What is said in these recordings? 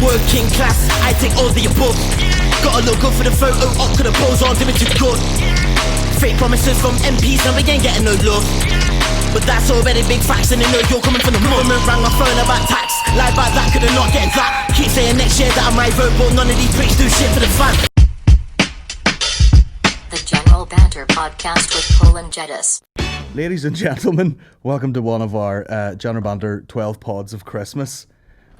working class, I take all the above. Gotta look good for the photo op, could the pose aren't doing too good. Fake promises from MPs and we ain't getting no love. But that's already big facts and they know you're coming from the government. Rang my phone about tax, lie about that, could've not getting that. Keep saying next year that I might vote, but none of these pricks do shit for the fan. The General Banter Podcast with Paul and Jedis. Ladies and gentlemen, welcome to one of our General Banter 12 Pods of Christmas.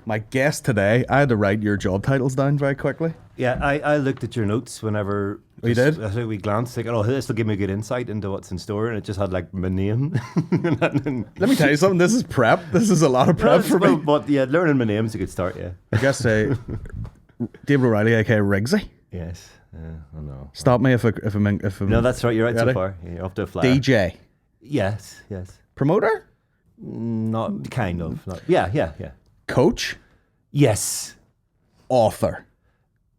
My guest today, I had to write your job titles down very quickly. Yeah, I looked at your notes whenever... You did? I think we glanced, like, oh, this will give me a good insight into what's in store, and it just had, like, my name. Let me tell you something, this is prep. This is a lot of prep for me. But, yeah, learning my name's a good start, yeah. I guess David O'Reilly, aka Rigsy. Yes, I know. Stop me if I'm No, that's right, you're right ready? So far. Yeah, you're off to a flyer. DJ. Yes. Promoter? Not, kind of. Not, yeah. Coach? Yes. Author?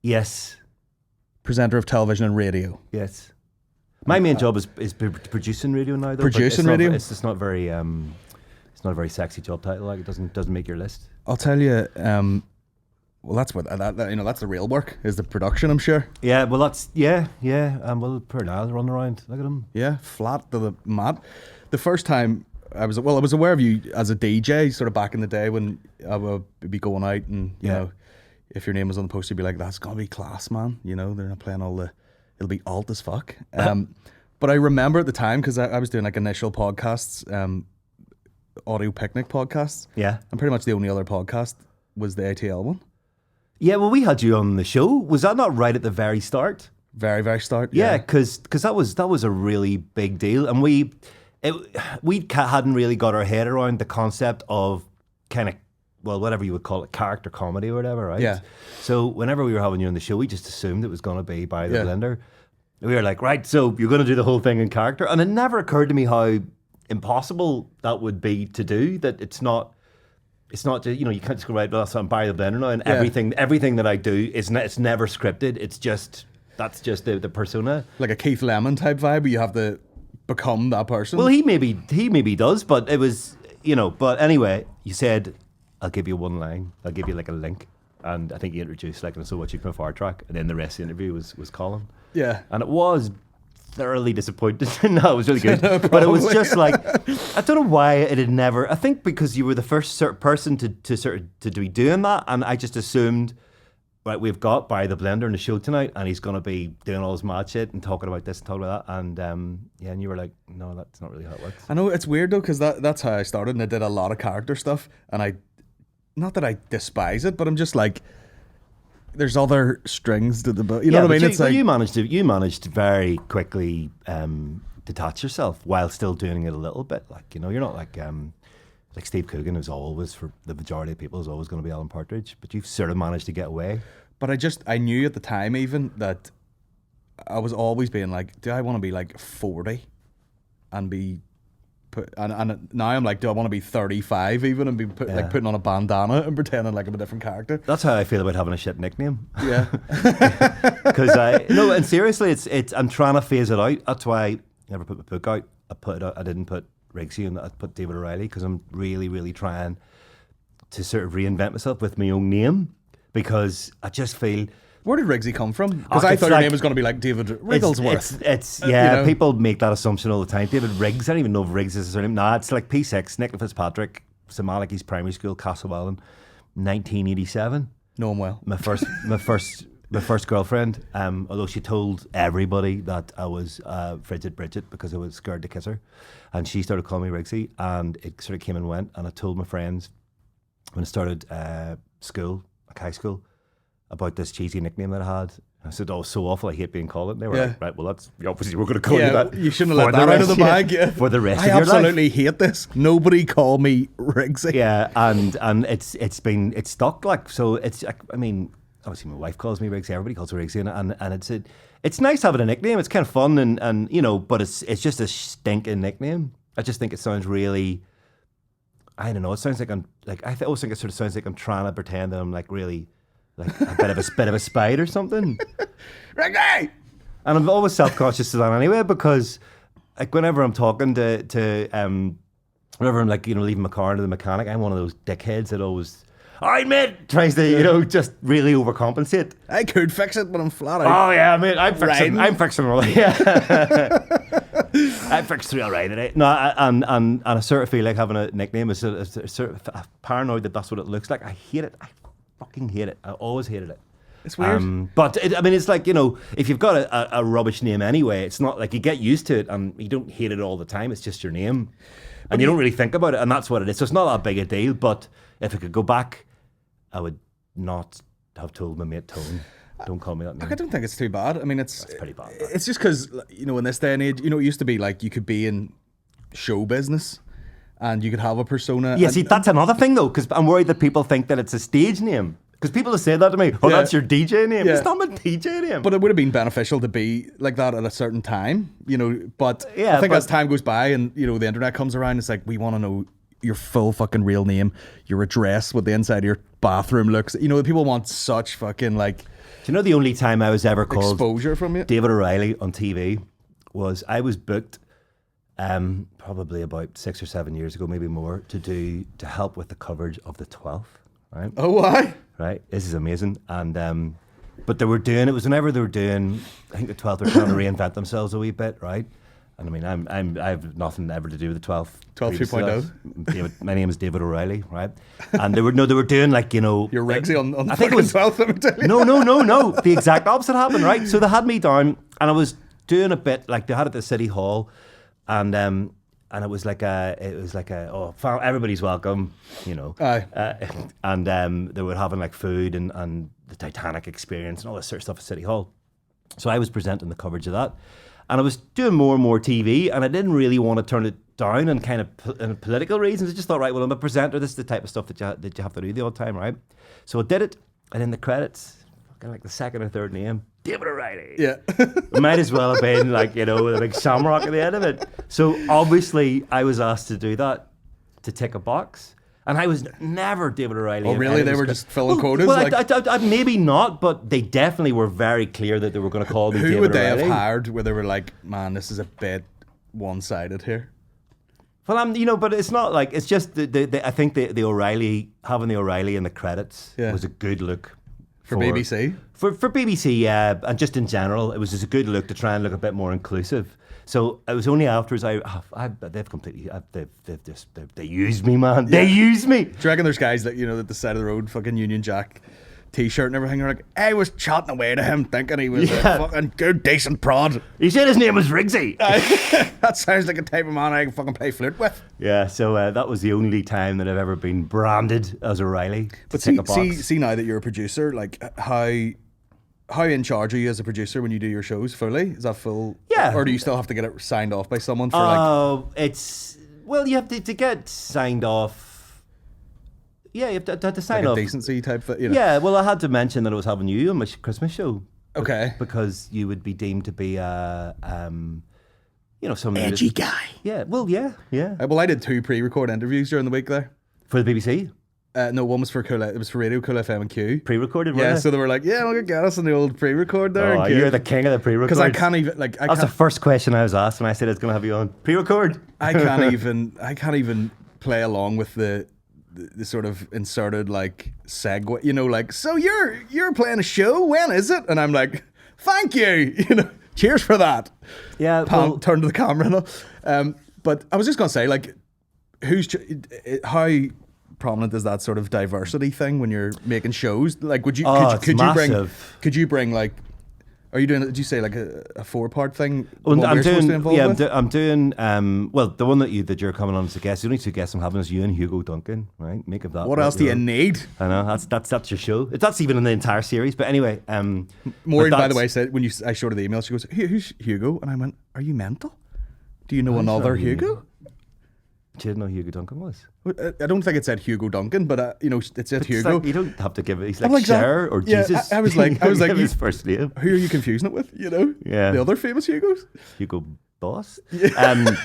Yes. Presenter of television and radio? Yes. My main job is producing radio now, though. Producing radio? It's just not very, it's not a very sexy job title, like, it doesn't make your list. I'll tell you, well, that's what, that's the real work, is the production, I'm sure. Yeah, well, that's, yeah. Well, poor lad running around, look at him. Yeah, flat to the mat. The first time I was aware of you as a DJ sort of back in the day when I would be going out and, you know, if your name was on the poster, you'd be like, that's going to be class, man. You know, they're not playing it'll be alt as fuck. But I remember at the time, because I was doing like initial podcasts, audio picnic podcasts. Yeah. And pretty much the only other podcast was the ATL one. Yeah, well, we had you on the show. Was that not right at the very start? Very, very start. Yeah, because that was a really big deal, and we hadn't really got our head around the concept of kind of, well, whatever you would call it, character comedy or whatever, right? Yeah. So whenever we were having you on the show, we just assumed it was going to be by the blender. We were like, right, so you're going to do the whole thing in character, and it never occurred to me how impossible that would be to do. That it's not just, you know, you can't just go right, well, I'm by the blender now, and everything that I do it's never scripted. It's just that's just the persona, like a Keith Lemon type vibe, where you have to become that person. Well, he maybe does, but it was, you know. But anyway, you said, I'll give you one line. I'll give you like a link, and I think you introduced like, and so what you can far track, and then the rest of the interview was Colin. Yeah, and it was thoroughly disappointed. No, it was really good, but it was just like, I don't know why it had never. I think because you were the first person to be doing that, and I just assumed, right, we've got Barry the Blender in the show tonight, and he's going to be doing all his mad shit and talking about this and talking about that, and and you were like, no, that's not really how it works. I know, it's weird though, because that's how I started, and I did a lot of character stuff, and not that I despise it, but I'm just like, there's other strings to the bow. You know what I mean? You managed to very quickly detach yourself while still doing it a little bit. Like, you know, you're not like Steve Coogan, who's always, for the majority of people, is always going to be Alan Partridge, but you've sort of managed to get away. But I knew at the time even that I was always being like, do I want to be like 40 and be and now I'm like, do I want to be 35 even and be like putting on a bandana and pretending like I'm a different character? That's how I feel about having a shit nickname. Yeah. Because and seriously, it's I'm trying to phase it out. That's why I never put my book out. I didn't put Rigsy, and I put David O'Reilly, because I'm really, really trying to sort of reinvent myself with my own name, because I just feel... Where did Rigsy come from? Because I thought your name was going to be like David Wrigglesworth. It's you know? People make that assumption all the time. David Riggs, I don't even know if Riggs is his surname. Nah, it's like P6, Nicola Fitzpatrick, St Malachy's Primary School, Castlewellan, 1987. Know him well. My first girlfriend, although she told everybody that I was Frigid Bridget because I was scared to kiss her, and she started calling me Rigsy, and it sort of came and went, and I told my friends when I started school, like high school, about this cheesy nickname that I had. I said, oh, it's so awful, I hate being called it. And they were like, right, well, that's obviously we're going to call you that. You shouldn't have let that out of the bag. Yeah. For the rest of your life. I absolutely hate this. Nobody call me Rigsy. Yeah, and it's stuck, like, so it's, I mean, obviously my wife calls me Rigsy, everybody calls her Rigsy, and it's nice having a nickname. It's kind of fun, and you know, but it's just a stinking nickname. I just think it sounds really, I don't know, it sounds like I always think it sort of sounds like I'm trying to pretend that I'm like really, like a bit of a spite or something. Rigsy! And I'm always self-conscious of that anyway, because like whenever I'm talking to whenever I'm like, you know, leaving my car into the mechanic, I'm one of those dickheads that always, all right, mate. Tries to, just really overcompensate. I could fix it, but I'm flat out. Oh, yeah, mate. I'm fixing all right. Yeah. I fixed 3 all right today. No, and I sort of feel like having a nickname is sort of paranoid that's what it looks like. I hate it. I fucking hate it. I always hated it. It's weird. But it's like, if you've got a rubbish name anyway, it's not like you get used to it and you don't hate it all the time. It's just your name. And you don't really think about it, and that's what it is. So it's not that big a deal, but if I could go back, I would not have told my mate Tone, don't call me that name. I don't think it's too bad. I mean, it's pretty bad. It's just because, in this day and age, it used to be like you could be in show business and you could have a persona. Yeah, see, that's another thing, though, because I'm worried that people think that it's a stage name. Because people have said that to me. Oh, that's your DJ name. Yeah. It's not my DJ name. But it would have been beneficial to be like that at a certain time, But yeah, I think as time goes by and, the internet comes around, it's like, we want to know your full fucking real name, your address, what the inside of your bathroom looks. People want such fucking like... Do you know the only time I was ever called exposure from you? David O'Reilly on TV was I was booked probably about 6 or 7 years ago, maybe more, to help with the coverage of the 12th. Right? Oh, why? Right, this is amazing. And but it was whenever they were doing, I think the 12th were trying to reinvent themselves a wee bit, right? And I mean, I have nothing ever to do with the 12th. 12 2.0. My name is David O'Reilly, right? And they were doing like, You're Rigsy on I think it was 12th, let me tell you. No. The exact opposite happened, right? So they had me down and I was doing a bit, like they had it at the City Hall, and it was like everybody's welcome, Aye. And they were having like food and the Titanic experience and all this sort of stuff at City Hall. So I was presenting the coverage of that, and I was doing more and more TV, and I didn't really want to turn it down and kind of in political reasons. I just thought, right, well, I'm a presenter. This is the type of stuff that you have to do the odd time, right? So I did it, and in the credits, fucking like the second or third name, David O'Reilly. Yeah. It might as well have been like, with a big shamrock at the end of it. So obviously I was asked to do that, to tick a box. And I was never David O'Reilly. Oh, really? They were just filling quotas? Well, I maybe not, but they definitely were very clear that they were going to call me David O'Reilly. Who would they have hired where they were like, man, this is a bit one-sided here? Well, but it's not like, it's just, I think the O'Reilly, having the O'Reilly in the credits was a good look. For BBC? For BBC, yeah, and just in general, it was just a good look to try and look a bit more inclusive. So it was only afterwards they used me, man. They used me. Do you reckon there's guys that, at the side of the road, fucking Union Jack T-shirt and everything, are like, I was chatting away to him thinking he was a fucking good, decent prod. He said his name was Rigsy. That sounds like a type of man I can fucking play flute with. Yeah, so that was the only time that I've ever been branded as O'Reilly. But see now that you're a producer, like how in charge are you as a producer when you do your shows fully? Is that full? Yeah. Or do you still have to get it signed off by someone for you have to get signed off. Yeah, you have to sign like off. A decency type thing, Yeah, well, I had to mention that I was having you on my Christmas show. Okay. Because you would be deemed to be some edgy guy. Yeah, well, yeah. Well, I did 2 pre-record interviews during the week there. For the BBC? No, one was for it was for Radio Cool FM and Q. Pre-recorded, yeah. So they were like, "Yeah, look, get us on the old pre-record there." Oh, you're the king of the pre-record. Because I can't even That's the first question I was asked when I said I was going to have you on pre-record. I can't even play along with the sort of inserted like segue. Like, so you're playing a show. When is it? And I'm like, thank you. Cheers for that. Yeah. Turn to the camera and all. But I was just gonna say, like, how prominent is that sort of diversity thing when you're making shows? Like, could you bring like, are you doing? Did you say like a 4-part thing? Well, I'm doing well, the one that you're coming on as a guest. The only 2 guests I'm having is you and Hugo Duncan, right? Make of that. What else do you need? I know that's your show. That's even in the entire series. But anyway, Maureen, by the way, said when I showed her the email, she goes, "Who's Hugo?" And I went, "Are you mental? Do you know another Hugo?" She didn't know who Hugo Duncan was. I don't think it said Hugo Duncan, but it said Hugo. Like, you don't have to give it. He's like Cher or Jesus. I was like, his first name. Who are you confusing it with? Yeah, the other famous Hugos. Hugo Boss. Yeah.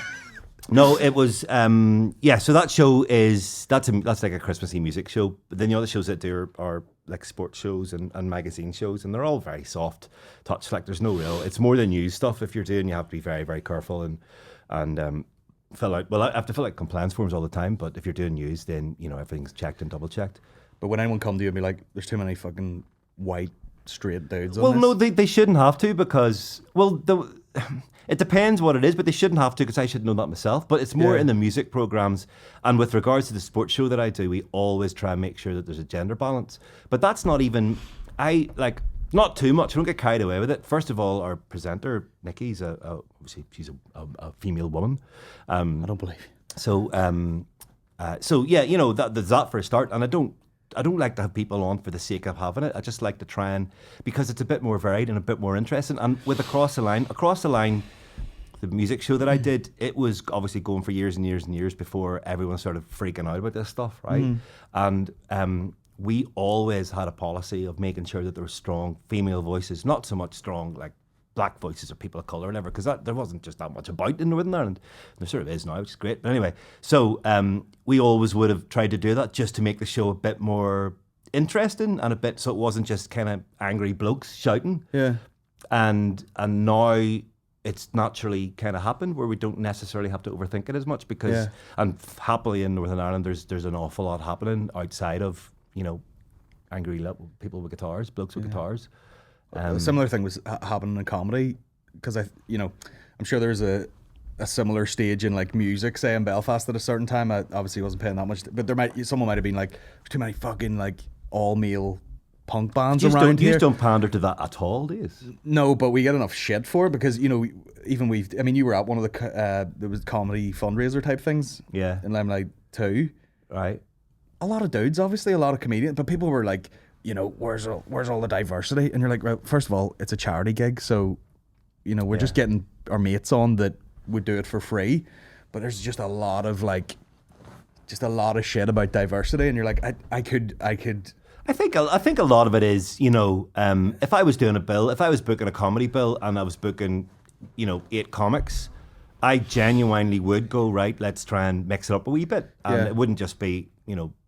No, it was. So that show that's like a Christmassy music show. But then the other shows that do are like sports shows and magazine shows, and they're all very soft touch. Like there's no real. It's more than news stuff. If you're doing, you have to be very very careful and fill out. Well, I have to fill out compliance forms all the time. But if you're doing news, then everything's checked and double checked. But when anyone come to you and be like, "There's too many fucking white straight dudes," Well, on no, this. they shouldn't have to because, it depends what it is, but they shouldn't have to because I should know that myself. But it's more Yeah. in the music programs. And with regards to the sports show that I do, we always try and make sure that there's a gender balance. But that's not even, not too much. I don't get carried away with it. First of all, our presenter, Nikki's obviously she's a female woman. I don't believe you. So yeah, there's that for a start. And I don't like to have people on for the sake of having it. I just like to try and, because it's a bit more varied and a bit more interesting. And with Across the Line, the music show that I did, it was obviously going for years and years and years before everyone started freaking out about this stuff, right? And we always had a policy of making sure that there were strong female voices, not so much strong like black voices or people of colour or whatever, because there wasn't just that much about in Northern Ireland. There sort of is now, which is great. But anyway, so we always would have tried to do that just to make the show a bit more interesting and a bit, so it wasn't just kind of angry blokes shouting. Yeah. And now it's naturally kind of happened where we don't necessarily have to overthink it as much because, and happily in Northern Ireland, there's an awful lot happening outside of, angry people with guitars, blokes with guitars. A similar thing was happening in comedy because I'm sure there's a similar stage in like music, say in Belfast at a certain time. I obviously wasn't paying that much, but someone might have been like, "There's too many fucking like all male punk bands around here." You don't pander to that at all, do you? No, but we get enough shit for it because you were at one of the there was comedy fundraiser type things. Yeah. In Limelight 2. Right. A lot of dudes, obviously, a lot of comedians, but people were like, where's all the diversity? And you're like, well, first of all, it's a charity gig, so we're just getting our mates on that would do it for free. But there's just a lot of shit about diversity, and you're like, I could. I think a lot of it is, if I was doing a bill, if I was booking a comedy bill and I was booking, 8 comics, I genuinely would go, right, let's try and mix it up a wee bit. And it wouldn't just be,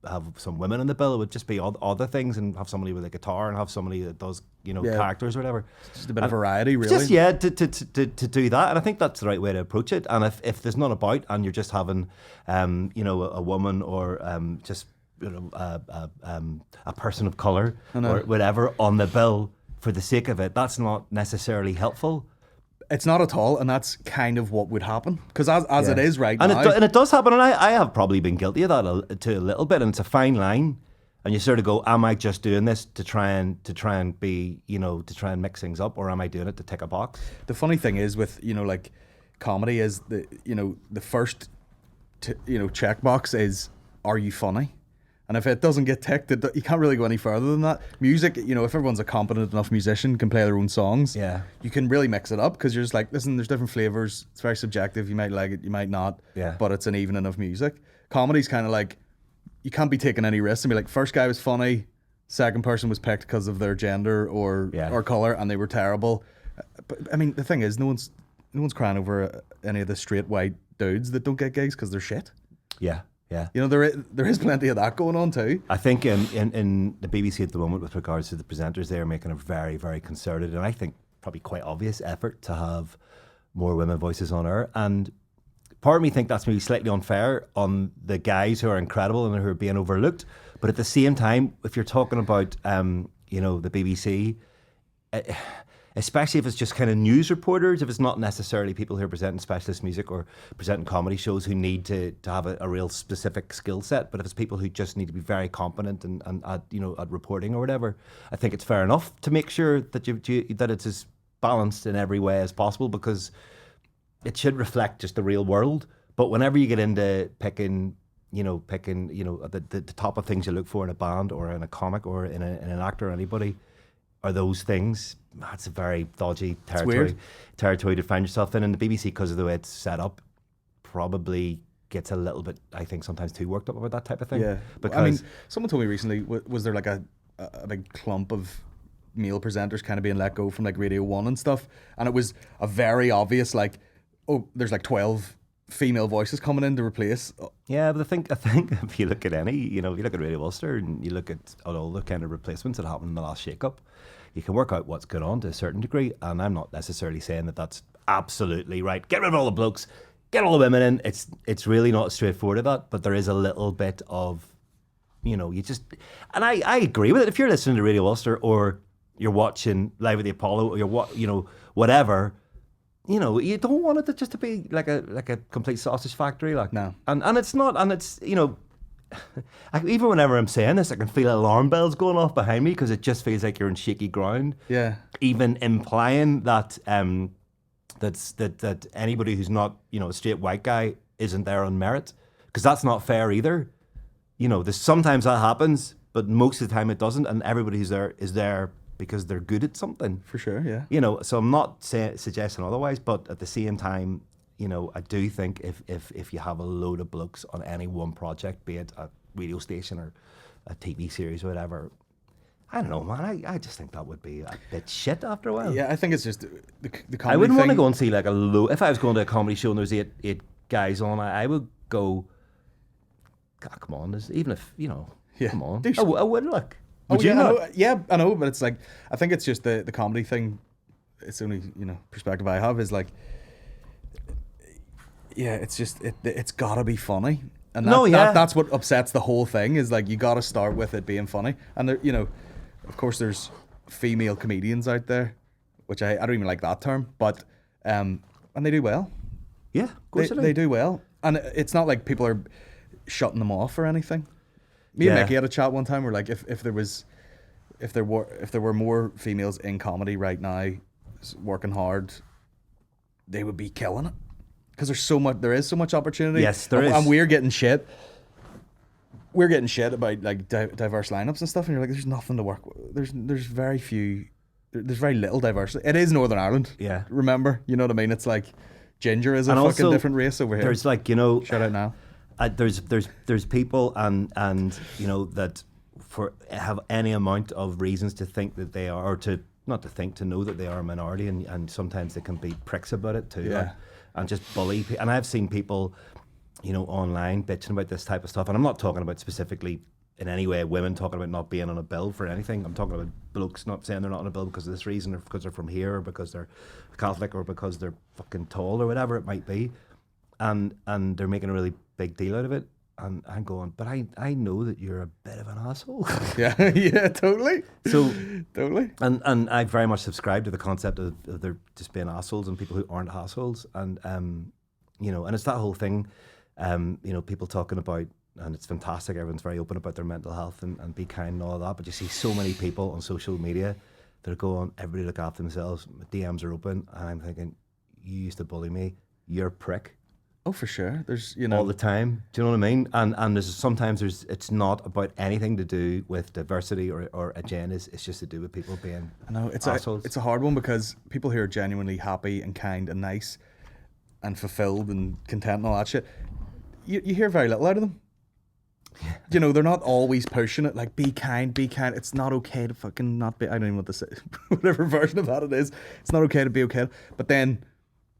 have some women on the bill. It would just be other things and have somebody with a guitar and have somebody that does, characters or whatever. Just a bit of variety, really. Just, to do that. And I think that's the right way to approach it. And if there's none about and you're just having, a woman or just, a person of colour or whatever on the bill for the sake of it, that's not necessarily helpful. It's not at all, and that's kind of what would happen because as it is right now, and it does happen, and I have probably been guilty of that to a little bit, and it's a fine line, and you sort of go, am I just doing this to try and be, to try and mix things up, or am I doing it to tick a box? The funny thing is with like comedy is the first checkbox is, are you funny? And if it doesn't get ticked, you can't really go any further than that. Music, if everyone's a competent enough musician, can play their own songs, you can really mix it up because you're just like, listen, there's different flavors. It's very subjective. You might like it, you might not. Yeah. But it's an even enough music. Comedy's kind of like, you can't be taking any risks and be like, first guy was funny, second person was picked because of their gender or color, and they were terrible. But I mean, the thing is, no one's crying over any of the straight white dudes that don't get gigs because they're shit. Yeah. Yeah, there is plenty of that going on too. I think in the BBC at the moment, with regards to the presenters, they are making a very, very concerted and I think probably quite obvious effort to have more women voices on air. And part of me think that's maybe slightly unfair on the guys who are incredible and who are being overlooked. But at the same time, if you're talking about the BBC, especially if it's just kind of news reporters, if it's not necessarily people who are presenting specialist music or presenting comedy shows who need to have a real specific skill set, but if it's people who just need to be very competent and at reporting or whatever, I think it's fair enough to make sure that that it's as balanced in every way as possible, because it should reflect just the real world. But whenever you get into picking the top of things you look for in a band or in a comic or in an actor or anybody, are those things. That's a very dodgy territory to find yourself in. And the BBC, because of the way it's set up, probably gets a little bit, I think, sometimes too worked up about that type of thing. Yeah, because someone told me recently, was there like a big clump of male presenters kind of being let go from like Radio 1 and stuff, and it was a very obvious like, oh, there's like 12 female voices coming in to replace. Yeah, but I think if you look at if you look at Radio Ulster and you look at all the kind of replacements that happened in the last shake-up, you can work out what's going on to a certain degree. And I'm not necessarily saying that that's absolutely right. Get rid of all the blokes, get all the women in. It's really not straightforward to that, but there is a little bit of you know, you just, and I agree with it. If you're listening to Radio Ulster or you're watching Live at the Apollo or whatever, you know, you don't want it to be like a complete sausage factory, like. No. And it's not, and it's, you know, even whenever I'm saying this, I can feel alarm bells going off behind me because it just feels like you're in shaky ground. Yeah. Even implying that that anybody who's not, you know, a straight white guy isn't there on merit, because that's not fair either. You know, sometimes that happens, but most of the time it doesn't, and everybody who's there is there because they're good at something. For sure, yeah. You know, so I'm not suggesting otherwise, but at the same time, you know, I do think if you have a load of blokes on any one project, be it a radio station or a TV series or whatever, I don't know, man. I just think that would be a bit shit after a while. Yeah, I think it's just the comedy I wouldn't want to thing. go and see like a low. If I was going to a comedy show and there's eight guys on, I would go. God, come on, even if you know, Yeah. come on, Do I would look. Oh, Would you yeah, not? I know, but it's like, I think it's just the comedy thing. It's the only, you know, perspective I have is like, yeah, it's just, it's gotta be funny. And that's what upsets the whole thing, is like, you gotta start with it being funny. And there, you know, of course there's female comedians out there, which I don't even like that term, but, and they do well. Yeah, of course They do well. And it's not like people are shutting them off or anything. Me and Yeah. Mickey had a chat one time where like if there were more females in comedy right now working hard, they would be killing it, because there is so much opportunity. Yes, there is. And we're getting shit about like diverse lineups and stuff, and you're like, there's nothing to work with. There's very little diversity. It is Northern Ireland. Yeah. Remember, you know what I mean? It's like ginger is a And fucking also, different race over here. There's like, you know, Shout out now. there's people and you know that have any amount of reasons to think that they are, or to not to think, to know that they are a minority, and sometimes they can be pricks about it too. Yeah. And just bully. And I've seen people, you know, online bitching about this type of stuff, and I'm not talking about specifically in any way women talking about not being on a bill for anything. I'm talking about blokes not saying they're not on a bill because of this reason, or because they're from here, or because they're Catholic, or because they're fucking tall, or whatever it might be, and they're making a really big deal out of it. And I'm going, but I know that you're a bit of an asshole. Yeah, yeah, totally. So Totally. and I very much subscribe to the concept of there just being assholes and people who aren't assholes, and you know, and it's that whole thing, you know, people talking about, and it's fantastic, everyone's very open about their mental health and be kind and all that, but you see so many people on social media that are going, everybody look after themselves, my DMs are open, and I'm thinking, you used to bully me, you're a prick. Oh, for sure. There's, you know, All the time. Do you know what I mean? And sometimes it's not about anything to do with diversity or agendas. It's just to do with people being I know it's assholes. it's a hard one, because people who are genuinely happy and kind and nice and fulfilled and content and all that shit, you hear very little out of them. You know, they're not always pushing it, like, be kind. It's not okay to fucking not be. I don't even know what to say. Whatever version of that it is. It's not okay to be okay. But then,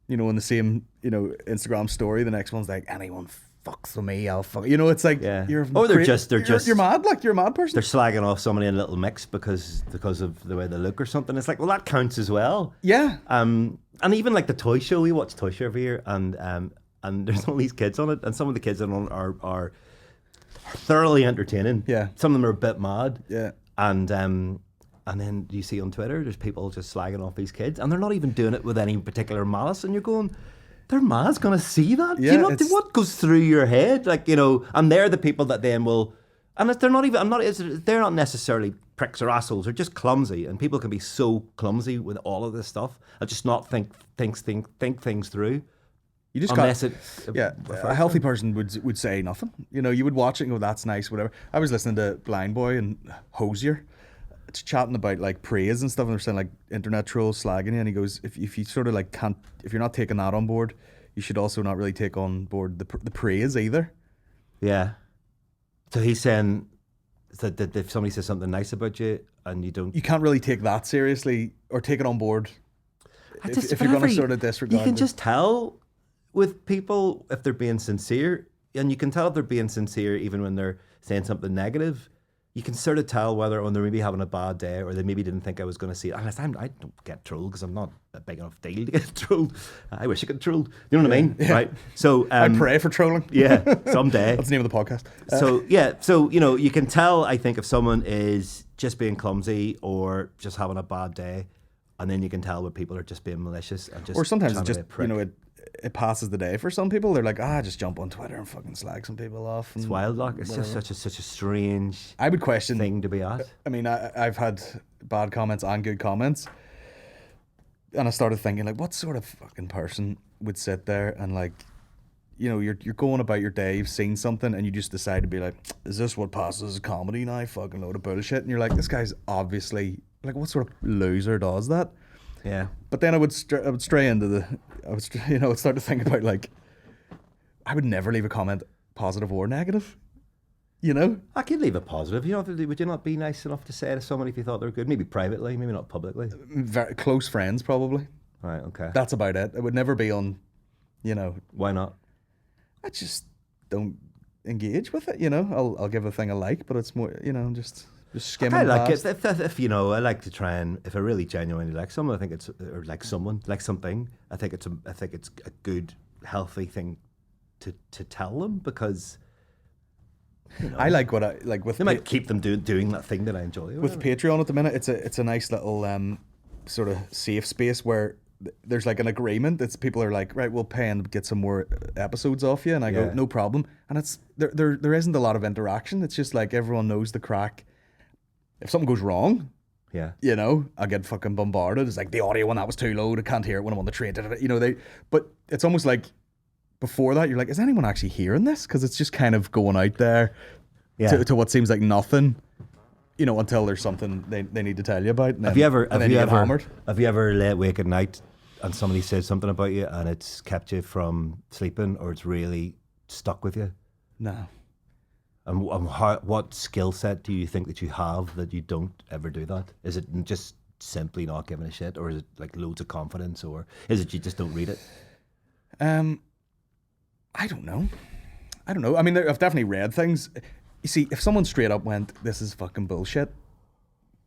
you know, in the same, you know, Instagram story, the next one's like, anyone fucks with me, I'll fuck. You know, it's like, Yeah. you're They're just you're mad, like, you're a mad person. They're slagging off somebody in a little mix because of the way they look or something. It's like, well, that counts as well. Yeah. And even like the toy show, we watch Toy Show every year, and there's all these kids on it, and some of the kids on it are thoroughly entertaining. Yeah. Some of them are a bit mad. Yeah. And then you see on Twitter, there's people just slagging off these kids, and they're not even doing it with any particular malice, and you're going, their ma's gonna see that. Yeah, You know it's- what goes through your head, like, you know, and they're the people that then will, and they're not even. They're not necessarily pricks or assholes. They're just clumsy, and people can be so clumsy with all of this stuff. And just not think things through. You just Unless got, it yeah, a healthy person would say nothing. You know, you would watch it and go, that's nice, whatever. I was listening to Blind Boy and Hosier, chatting about like praise and stuff, and they're saying like internet trolls slagging you, and he goes, if you sort of like can't, if you're not taking that on board, you should also not really take on board the praise either. Yeah. So he's saying that if somebody says something nice about you and you don't, You can't really take that seriously or take it on board if you're going whenever to sort of disregard you can it. just tell with people if they're being sincere, and you can tell if they're being sincere even when they're saying something negative. you can sort of tell whether when they're maybe having a bad day or they maybe didn't think I was going to see it. Unless I don't get trolled because I'm not a big enough deal to get trolled. I wish I could troll. You know what I mean? Yeah. Right. So I pray for trolling. Yeah, someday. That's the name of the podcast. So you know, you can tell, I think, if someone is just being clumsy or just having a bad day, and then you can tell when people are just being malicious and just. Or sometimes trying it's to just, be a prick. it passes the day for some people. They're like, just jump on Twitter and fucking slag some people off. It's wild, like it's just such a strange. I would question thing to be at. I mean, I've had bad comments and good comments, and I started thinking, like, what sort of fucking person would sit there and, like, you know, you're going about your day, you've seen something, and you just decide to be like, is this what passes as comedy now? Fucking load of bullshit. And you're like, this guy's obviously, like, what sort of loser does that? Yeah. But then I would stray into I'd start to think about, like, I would never leave a comment positive or negative. You know? I could leave a positive. You know, would you not be nice enough to say to someone if you thought they were good? Maybe privately, maybe not publicly. Very close friends, probably. Right, okay. That's about it. It would never be on, you know. Why not? I just don't engage with it, you know. I'll give a thing a like, but it's more, you know, just skimming I like past. it. If you know, I like to try and if I really genuinely like someone, I think it's or like someone, like something. I think it's a good, healthy thing to tell them because. You know, I like what I like with. They might keep them doing that thing that I enjoy. With Patreon at the minute, it's a nice little sort of safe space where there's like an agreement. It's people are like, right, we'll pay and get some more episodes off you, and I go, no problem. And it's there isn't a lot of interaction. It's just like everyone knows the crack. If something goes wrong, you know, I get fucking bombarded. It's like the audio when that was too low, I can't hear it when I'm on the train. You know, but it's almost like before that you're like, is anyone actually hearing this? Because it's just kind of going out there to what seems like nothing. You know, until there's something they need to tell you about. And have then, you ever hammered. Have you ever lay awake at night and somebody says something about you and it's kept you from sleeping or it's really stuck with you? No. And what skill set do you think that you have that you don't ever do that? Is it just simply not giving a shit, or is it like loads of confidence, or is it you just don't read it? I don't know. I mean, I've definitely read things. You see, if someone straight up went, "This is fucking bullshit,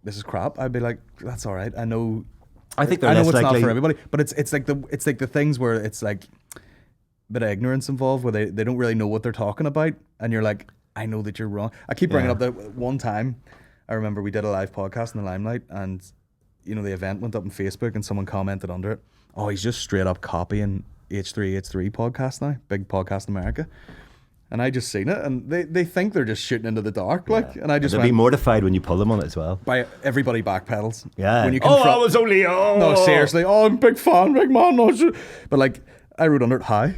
this is crap," I'd be like, "That's all right. I know." I think they're I know less it's likely. not for everybody, but it's like the things where it's like a bit of ignorance involved, where they don't really know what they're talking about, and you're like, I know that you're wrong. I keep bringing up that one time. I remember we did a live podcast in the Limelight, and you know the event went up on Facebook, and someone commented under it, "Oh, he's just straight up copying H3H3 podcast now, big podcast in America." And I just seen it, and they think they're just shooting into the dark, like. And I just They'll be mortified when you pull them on it as well. by everybody backpedals. Yeah. When you I was only no, seriously. Oh, I'm a big fan, big man. No, but like, I wrote under it, hi,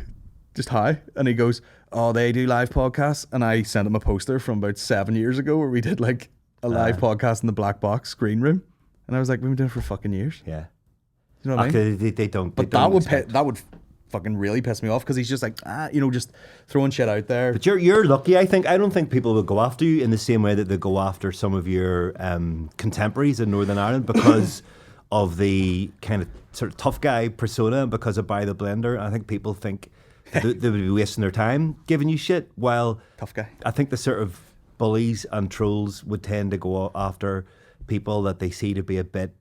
just hi, and he goes, "Oh, they do live podcasts," and I sent him a poster from about 7 years ago where we did like a live podcast in the black box screen room, and I was like, we've been doing it for fucking years. Yeah. You know what I mean? Okay, they don't. But they don't expect- that would fucking really piss me off because he's just like, you know, just throwing shit out there. But you're lucky, I think. I don't think people will go after you in the same way that they go after some of your contemporaries in Northern Ireland because of the kind of sort of tough guy persona, because of By the Blender. I think people think they would be wasting their time giving you shit, while Tough guy. I think the sort of bullies and trolls would tend to go after people that they see to be a bit,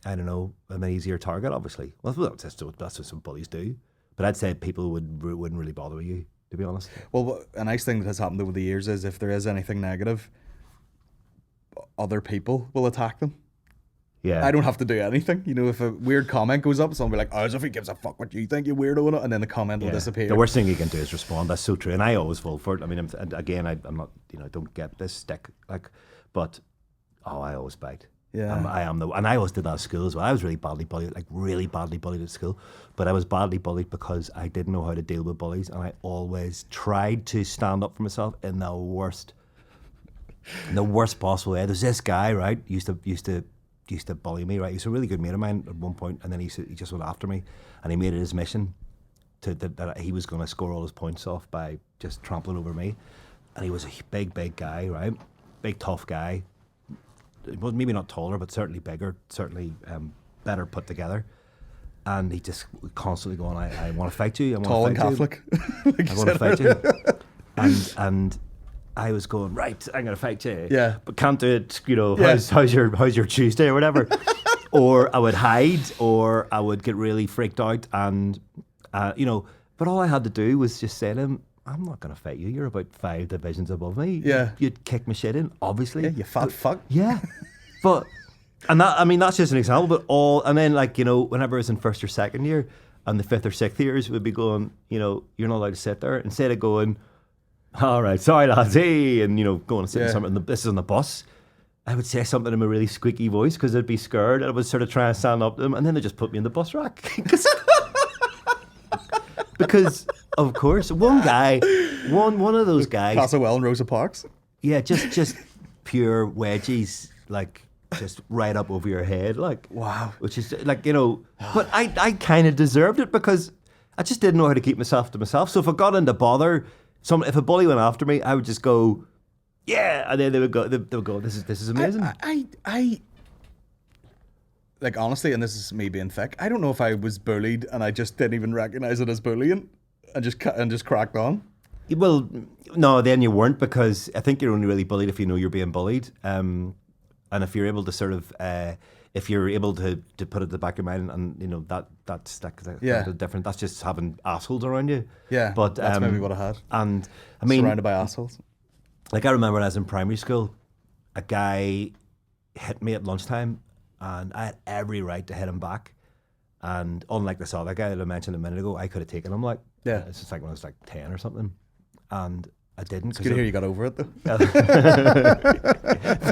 I don't know, an easier target, obviously. Well, that's what some bullies do. But I'd say people wouldn't really bother with you, to be honest. Well, a nice thing that has happened over the years is if there is anything negative, other people will attack them. Yeah. I don't have to do anything. You know, if a weird comment goes up, someone will be like, "Oh, as if he gives a fuck what you think, you weirdo," and then the comment will disappear. The worst thing you can do is respond. That's so true. And I always fall for it. I mean, I'm not, you know, I don't get this stick, like, but, I always bite. Yeah. And I always did that at school as well. I was really badly bullied, like really badly bullied at school. But I was badly bullied because I didn't know how to deal with bullies, and I always tried to stand up for myself in the worst possible way. There's this guy, right, used to bully me, right? He's a really good mate of mine at one point, and then he just went after me, and he made it his mission that he was going to score all his points off by just trampling over me. And he was a big guy, right? Big tough guy. Well, maybe not taller, but certainly bigger, certainly better put together. And he just constantly going, I want to fight you. I want Tall to and fight Catholic. you. I want to fight you. And I was going, right, I'm going to fight you. Yeah. But can't do it, Yeah. how's your Tuesday or whatever. Or I would hide, or I would get really freaked out. And, but all I had to do was just say to him, I'm not going to fight you. You're about 5 divisions above me. Yeah. You'd kick my shit in, obviously. Yeah, you fat fuck. Yeah. But, that's just an example, but and then whenever I was in first or second year, and the 5th or 6th years would be going, you're not allowed to sit there. Instead of going, all right, sorry lads, hey, and going and sitting something, this is on the bus, I would say something in a really squeaky voice because I'd be scared. I would sort of try and stand up to them, and then they just put me in the bus rack. Because, of course, one of those guys. Castlewell and Rosa Parks. Yeah, just pure wedgies, like just right up over your head, like wow. Which is like but I kind of deserved it because I just didn't know how to keep myself to myself. So if I got into bother, if a bully went after me, I would just go, yeah, and then they would go, this is amazing. I like honestly, and this is me being thick, I don't know if I was bullied and I just didn't even recognize it as bullying and just cracked on. Well, no, then you weren't, because I think you're only really bullied if you know you're being bullied. And if you're able to sort of, if you're able to put it at the back of your mind, and that's different. That's just having assholes around you. Yeah, but that's maybe what I had. And I mean, surrounded by assholes. Like I remember when I was in primary school, a guy hit me at lunchtime, and I had every right to hit him back. And unlike this other guy that I mentioned a minute ago, I could have taken him. Like, yeah, it's just like when I was like 10 or something. And I didn't. It's good to hear you got over it though.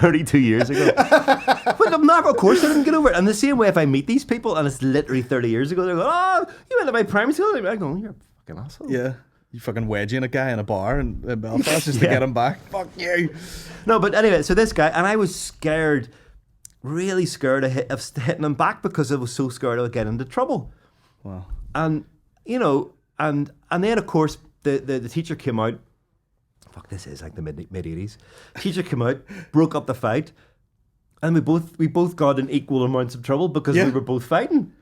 32 years ago. But I'm not, of course I didn't get over it. And the same way, if I meet these people and it's literally 30 years ago, they're going, oh, you went to my primary school? I go, you're a fucking asshole. Yeah. You fucking wedging a guy in a bar in Belfast just to get him back. Fuck you. No, but anyway, so this guy, and I was scared, really scared of hitting him back because I was so scared I would get into trouble. Wow. And, and then of course, the teacher came out. Fuck, this is like the mid 80s. Teacher came out, broke up the fight, and we both got in equal amounts of trouble because we were both fighting.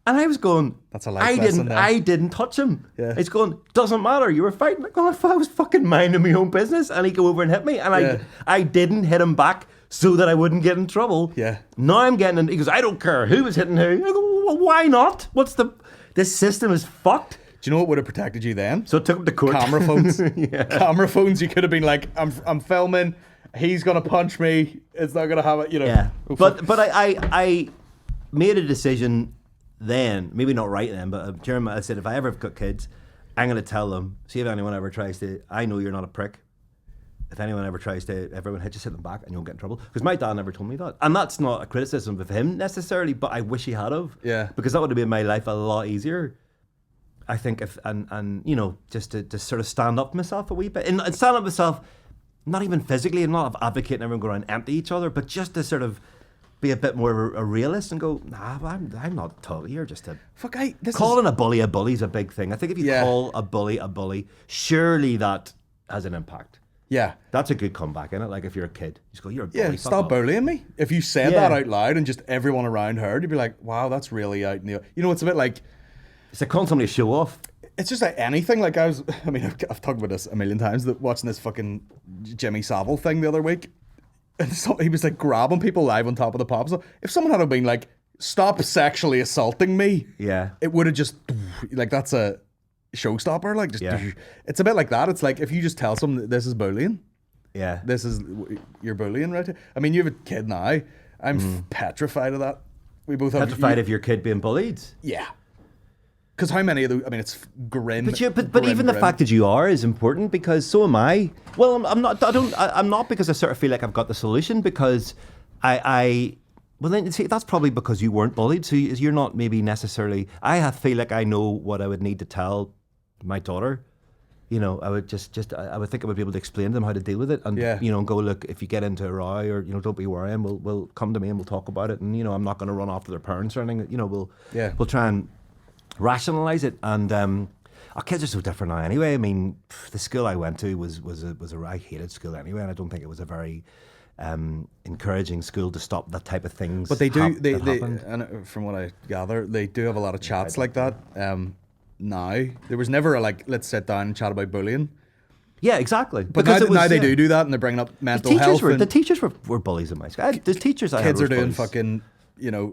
And I was going, that's a life lesson there. I didn't touch him. Yeah. It's going, doesn't matter, you were fighting. Like, oh, I was fucking minding my own business, and he go over and hit me, and I didn't hit him back so that I wouldn't get in trouble. Yeah. Now I'm getting in. He goes, I don't care who was hitting who. I go, well, why not? This system is fucked. Do you know what would have protected you then? So it took him to court. Camera phones. Camera phones. You could have been like, I'm filming. He's gonna punch me. It's not gonna have it. Yeah. But I made a decision then. Maybe not right then, but Jeremy, I said if I ever have got kids, I'm gonna tell them. See if anyone ever tries to. I know you're not a prick. If anyone ever tries to, everyone hit you, sit them back, and you won't get in trouble. Because my dad never told me that, and that's not a criticism of him necessarily, but I wish he had of. Yeah. Because that would have made my life a lot easier. I think if just to sort of stand up to myself a wee bit and stand up to myself, not even physically, and not advocating everyone go around and empty each other, but just to sort of be a bit more a realist and go, nah, I'm not talking. You're just a calling a bully is a big thing. I think if you call a bully, surely that has an impact. Yeah, that's a good comeback, isn't it? Like if you're a kid, you just go, you're a bully. Yeah, stop bullying me. If you said that out loud and just everyone around heard, you'd be like, wow, that's really out in the. It's a bit like. It's like calling somebody to show off. It's just like anything. Like I've talked about this a million times. That watching this fucking Jimmy Savile thing the other week, and he was like grabbing people live on top of the pops. If someone had been like, "Stop sexually assaulting me," it would have just like that's a showstopper. Like just it's a bit like that. It's like if you just tell someone that this is bullying. Yeah, this is you're bullying, right? I mean, you have a kid now. I'm petrified of that. We both have petrified of your kid being bullied. Yeah. Because how many of those? I mean, it's grim. But even the fact that you are is important because so am I. Well, I'm not. I'm not because I sort of feel like I've got the solution because well, then see, that's probably because you weren't bullied, so you're not maybe necessarily. I feel like I know what I would need to tell my daughter. I would I would think I would be able to explain to them how to deal with it, and go look if you get into a row or don't be worrying. We'll come to me and we'll talk about it, and I'm not going to run after their parents or anything. We'll try and rationalize it, and our kids are so different now anyway. I mean, the school I went to was I hated school anyway, and I don't think it was a very encouraging school to stop that type of things. But they do they and from what I gather, they do have a lot of chats like that now. There was never a let's sit down and chat about bullying. Yeah, exactly. But Because now they do that, and they're bringing up mental health. The teachers were bullies in my school. The teachers I had Kids were are doing bullies. fucking,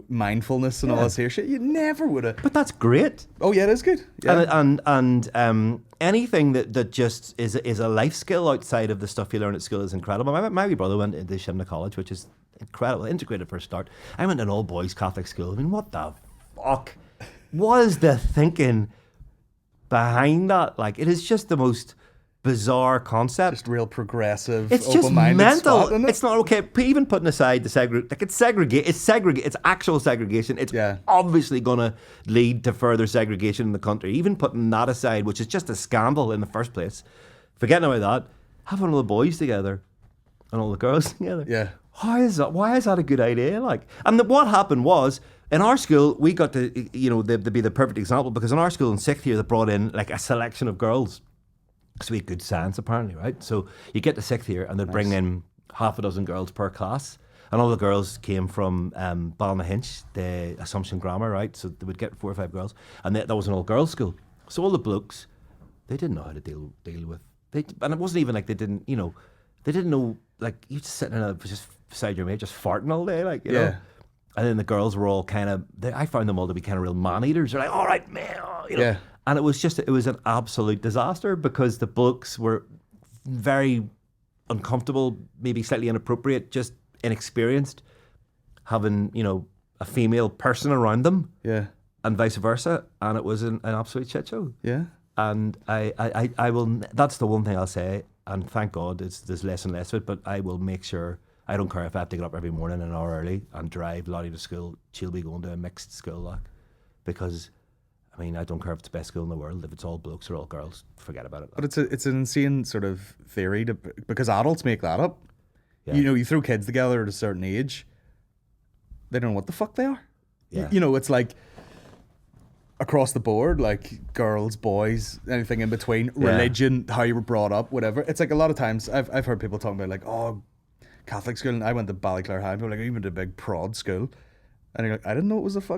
mindfulness and all this here shit. You never would have. But that's great. Oh yeah, it is good. Yeah. And anything that just is a life skill outside of the stuff you learn at school is incredible. My wee brother went into Shimna College, which is incredible, integrated for a start. I went to an all boys Catholic school. I mean, what the fuck was the thinking behind that? Like, it is just the most bizarre concept. Just real progressive, It's just open-minded mental. spot, isn't it? It's not okay. Even putting aside the segregate, like it's segregate. It's actual segregation. It's obviously going to lead to further segregation in the country. Even putting that aside, which is just a scandal in the first place. Forgetting about that, having all the boys together and all the girls together. Yeah. Why is that a good idea? Like, and what happened was, in our school, we got to, they'd be the perfect example, because in our school in 6th year, they brought in like a selection of girls. Because we had good science, apparently, right? So you get to 6th year, and they'd bring in half a dozen girls per class. And all the girls came from Ballynahinch, the Assumption Grammar, right? So they would get 4 or 5 girls. And that was an all-girls school. So all the blokes, they didn't know how to deal with. And it wasn't even like they didn't know, like, you just sitting just beside your mate, just farting all day, like, you know? And then the girls were all kind of, I found them all to be kind of real man-eaters. They're like, all right, man, Yeah. And it was an absolute disaster, because the blokes were very uncomfortable, maybe slightly inappropriate, just inexperienced, having, a female person around them. Yeah. And vice versa. And it was an absolute shit show. Yeah. And I will, that's the one thing I'll say, and thank God there's less and less of it, but I will make sure, I don't care if I have to get up every morning an hour early and drive Lottie to school, she'll be going to a mixed school, like, because, I mean, I don't care if it's the best school in the world. If it's all blokes or all girls, forget about it. But it's an insane sort of theory because adults make that up. Yeah. You throw kids together at a certain age, they don't know what the fuck they are. Yeah. It's like across the board, like girls, boys, anything in between, religion, how you were brought up, whatever. It's like a lot of times I've heard people talking about like, oh, Catholic school, and I went to Ballyclare High, people were like, you went to a big prod school. And you're like, I didn't know it was that's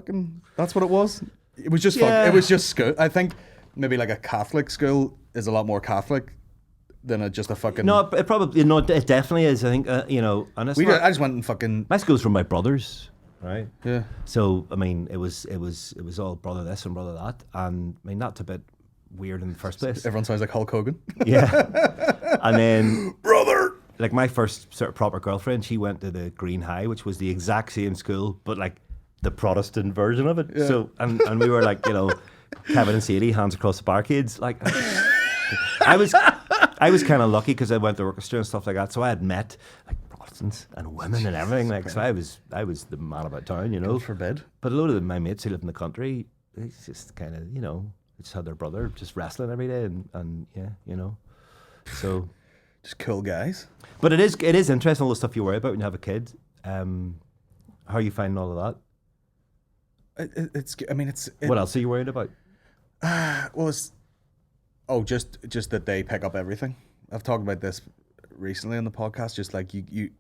what it was. It was just it was just school. I think maybe like a Catholic school is a lot more Catholic than just a fucking. No, it probably it definitely is. I think and it's I just went and fucking. My school's from my brothers, right? Yeah. So I mean, it was all brother this and brother that, and I mean that's a bit weird in the first place. Everyone sounds like Hulk Hogan. Yeah. And then brother. Like my first sort of proper girlfriend, she went to the Green High, which was the exact same school, but like the Protestant version of it. Yeah. So and we were like, Kevin and Sadie, hands across the barricades. Like I was kind of lucky because I went to orchestra and stuff like that. So I had met like Protestants and women and everything. Like so, I was the man about town, God forbid. But a load of my mates who lived in the country, they just kind of, they just had their brother just wrestling every day, and so. Just cool guys. But it is interesting, all the stuff you worry about when you have a kid. How are you finding all of that? What else are you worried about? Well, just that they pick up everything. I've talked about this recently on the podcast. Just like you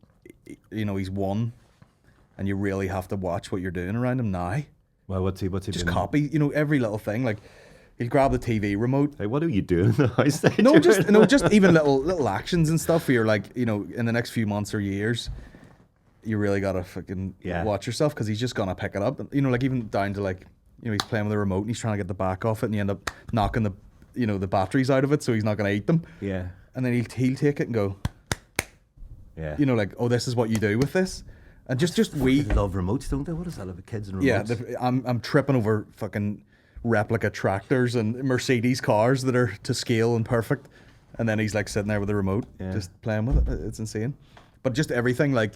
he's one, and you really have to watch what you're doing around him now. Well, what's he just doing? Copy, every little thing. Like he'll grab the TV remote. Hey, what are you doing in the house? Just even little actions and stuff. Where you're like, in the next few months or years, you really gotta fucking watch yourself, because he's just gonna pick it up. Like even down to like, he's playing with the remote and he's trying to get the back off it, and you end up knocking the batteries out of it, so he's not gonna eat them. Yeah. And then he'll take it and go. Yeah. Like, oh, this is what you do with this, and just we love remotes, don't they? What is that of kids and remotes? Yeah, I'm tripping over fucking replica tractors and Mercedes cars that are to scale and perfect, and then he's like sitting there with the remote, just playing with it. It's insane. But just everything, like,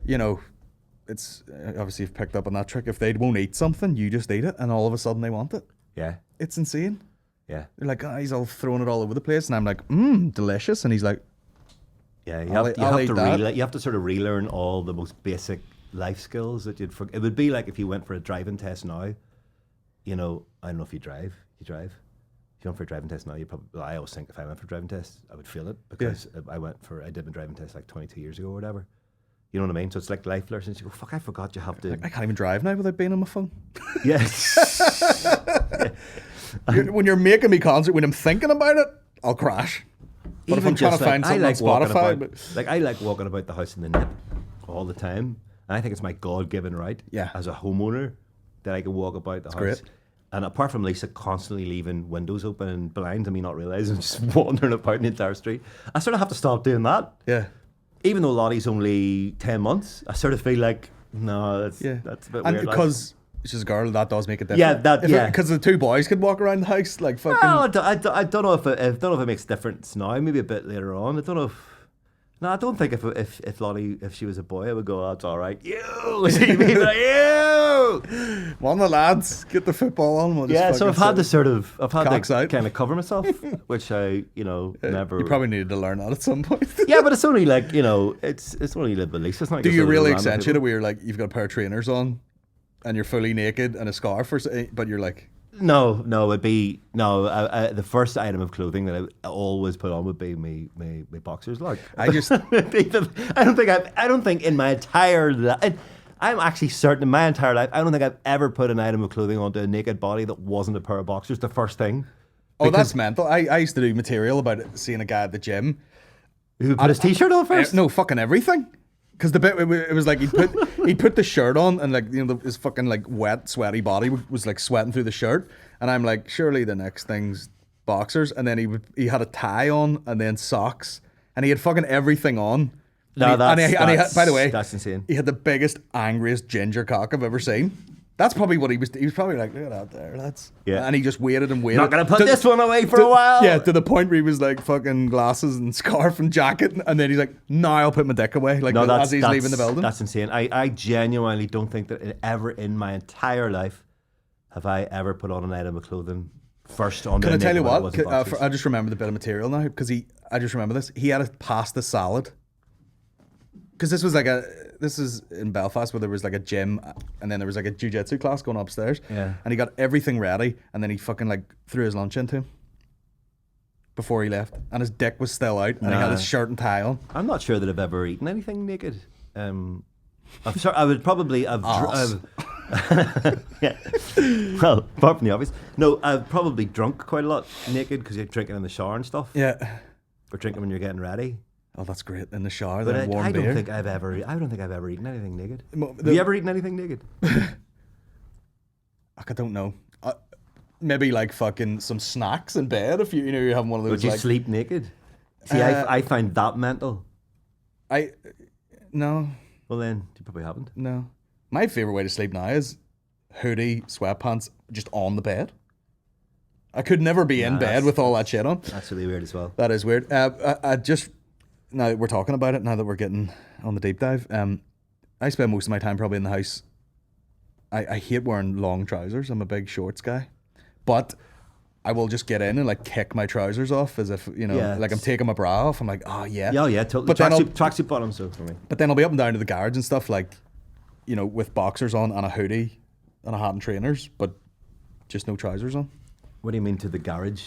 it's obviously you've picked up on that trick. If they won't eat something, you just eat it, and all of a sudden they want it. Yeah, it's insane. Yeah, they're like, he's all throwing it all over the place, and I'm like, delicious, and he's like, yeah, you have to sort of relearn all the most basic life skills that you'd forget. It would be like if you went for a driving test now. I don't know if you drive. You drive? If you went for a driving test now, I always think if I went for a driving test, I would feel it, because I did my driving test like 22 years ago or whatever. You know what I mean? So it's like life lessons. You go, fuck, I forgot you have to. I can't even drive now without being on my phone. Yes. When you're making me concert, when I'm thinking about it, I'll crash. But if I'm trying to find something on Spotify, I like walking about the house in the nip all the time. And I think it's my God-given right as a homeowner that I can walk about the house. Great. And apart from Lisa constantly leaving windows open and blinds and me not realising, just wandering about the entire street, I sort of have to stop doing that. Yeah. Even though Lottie's only 10 months, I sort of feel like, no, that's a bit and weird. because she's a girl, that does make it different. Because the two boys could walk around the house like fucking. Well, I don't know if it makes a difference now. Maybe a bit later on. I don't know if. No, I don't think if Lottie, if she was a boy, I would go, oh, it's all right. You! See me, like, you! Come on, the lads, get the football on. We'll So I've had to out. kind of cover myself, which I, never. You probably needed to learn that at some point. Yeah, but it's only like, it's only a little bit least. It's not. Do you really accentuate it where you're like, you've got a pair of trainers on, and you're fully naked and a scarf, but you're like. No, it'd be the first item of clothing that I always put on would be my boxers. Like I just, I don't think in my entire life, I'm actually certain in my entire life, I don't think I've ever put an item of clothing onto a naked body that wasn't a pair of boxers. The first thing. Oh, that's mental. I used to do material about seeing a guy at the gym who put his t-shirt on first. No, fucking everything. Because the bit it was like he'd put the shirt on and like his fucking like wet sweaty body was like sweating through the shirt, and I'm like, surely the next thing's boxers, and then he had a tie on and then socks, and he had fucking everything on. No, by the way, that's insane. He had the biggest, angriest ginger cock I've ever seen. That's probably what he was. He was probably like, look at that there, lads. Yeah. And he just waited and waited. Not gonna put this one away for a while. Yeah, to the point where he was like fucking glasses and scarf and jacket, and then he's like, no, I'll put my dick away. Like as he's leaving the building. That's insane. I genuinely don't think that ever in my entire life have I ever put on an item of clothing first on. Can I tell you what? I just remember the bit of material now because I just remember this. He had a pasta salad. Because this is in Belfast where there was like a gym and then there was like a jiu-jitsu class going upstairs. Yeah. And he got everything ready and then he fucking like threw his lunch into him before he left. And his dick was still out and he had his shirt and tie on. I'm not sure that I've ever eaten anything naked. I would probably have. Yeah. Well, apart from the obvious. No, I've probably drunk quite a lot naked because you're drinking in the shower and stuff. Yeah. Or drinking when you're getting ready. Oh, that's great. In the shower, But then warm I beer. don't think I've ever eaten anything naked. Have you ever eaten anything naked? I don't know. Maybe like fucking some snacks in bed if you're having one of those. Would you sleep naked? See, I find that mental. No. Well then, you probably haven't. No. My favourite way to sleep now is hoodie, sweatpants, just on the bed. I could never be in bed with all that shit on. That's really weird as well. That is weird. I just, now that we're talking about it, now that we're getting on the deep dive, I spend most of my time probably in the house. I hate wearing long trousers. I'm a big shorts guy. But I will just get in and like kick my trousers off as if, like I'm taking my bra off. I'm like, oh yeah. Yeah, totally. But then tracksuit bottoms, so for me. But then I'll be up and down to the garage and stuff like, with boxers on and a hoodie and a hat and trainers, but just no trousers on. What do you mean to the garage?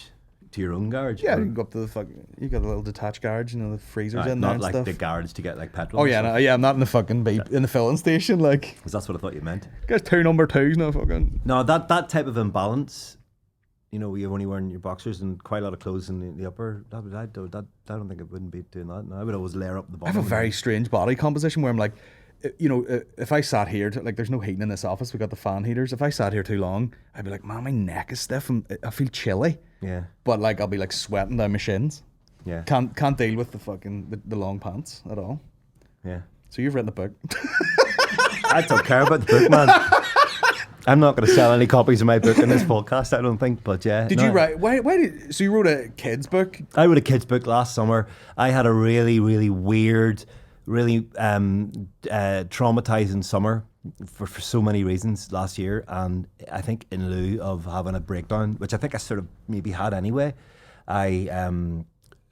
To your own garage? Yeah, you can go up to you got a little detached garage, the freezers in there not and like stuff. the garage to get like petrol. Oh yeah, I'm not in the fucking in the filling station like. Because that's what I thought you meant. There's 2 number 2s now, fucking. No, that type of imbalance. You're only wearing your boxers and quite a lot of clothes in the upper. I don't think I wouldn't be doing that. No, I would always layer up the bottom. I have a very strange body composition where I'm like, if I sat here, like there's no heating in this office, we got the fan heaters. If I sat here too long, I'd be like, man, my neck is stiff and I feel chilly. Yeah. But like I'll be like sweating down my shins. Yeah. Can't deal with the fucking the long pants at all. Yeah. So you've written a book. I don't care about the book, man. I'm not going to sell any copies of my book in this podcast, I don't think. But yeah. Did you write? So you wrote a kids book? I wrote a kids book last summer. I had a really, really weird, really traumatizing summer for so many reasons last year, and I think in lieu of having a breakdown, which I think I sort of maybe had anyway, I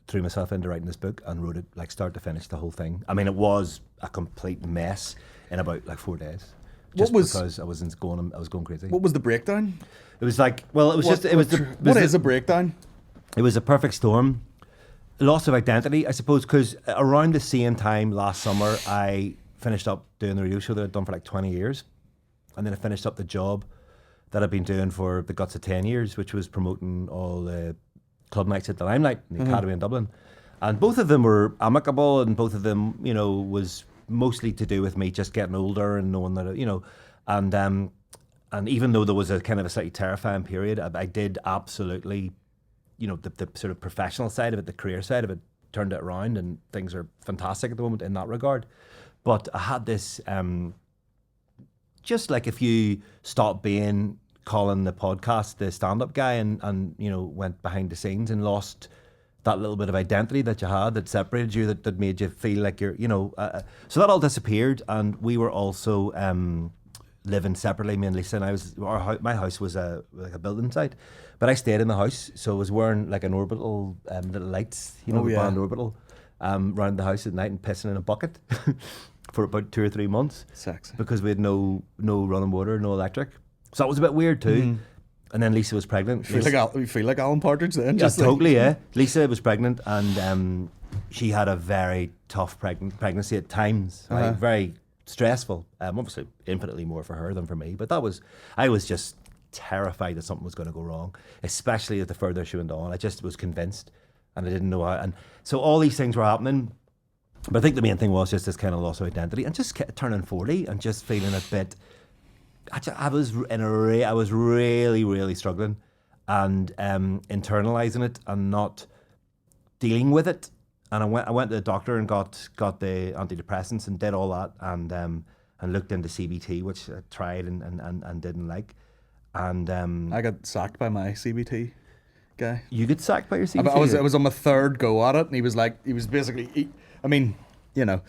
threw myself into writing this book and wrote it like start to finish, the whole thing. I mean, it was a complete mess in about like 4 days. Because I was going crazy. What was the breakdown? It was like, well, it was what is a breakdown? It was a perfect storm. Loss of identity, I suppose, because around the same time last summer, I finished up doing the radio show that I'd done for like 20 years. And then I finished up the job that I'd been doing for the guts of 10 years, which was promoting all the club nights at the Limelight in the Academy in Dublin. And both of them were amicable, and both of them, you know, was mostly to do with me just getting older and knowing that, you know, and even though there was a kind of a slightly terrifying period, I did absolutely, you know, the sort of professional side of it, the career side of it, turned it around, and things are fantastic at the moment in that regard. But I had this, just like if you stop being Colin the podcast, the stand-up guy, and you know, went behind the scenes and lost that little bit of identity that you had that separated you, that made you feel like you're, you know, so that all disappeared, and we were also living separately. Me and Lisa, and my house was like a building site, but I stayed in the house, so I was wearing like an orbital little lights, you know, the band orbital, around the house at night and pissing in a bucket for about 2 or 3 months. Sexy. Because we had no running water, no electric, so that was a bit weird too. And then Lisa was pregnant. You feel like Alan Partridge then? Yeah, totally, yeah. Lisa was pregnant, and she had a very tough pregnancy at times, right? Very stressful. Obviously, infinitely more for her than for me. But I was just terrified that something was going to go wrong, especially as the further she went on. I just was convinced, and I didn't know how. And so all these things were happening. But I think the main thing was just this kind of loss of identity, and just turning 40 and just feeling a bit. I was really, really struggling, and internalizing it and not dealing with it. And I went to the doctor and got the antidepressants and did all that, and looked into CBT, which I tried and didn't like. And I got sacked by my CBT guy. You get sacked by your CBT? I was on my third go at it, and he was basically, I mean, you know,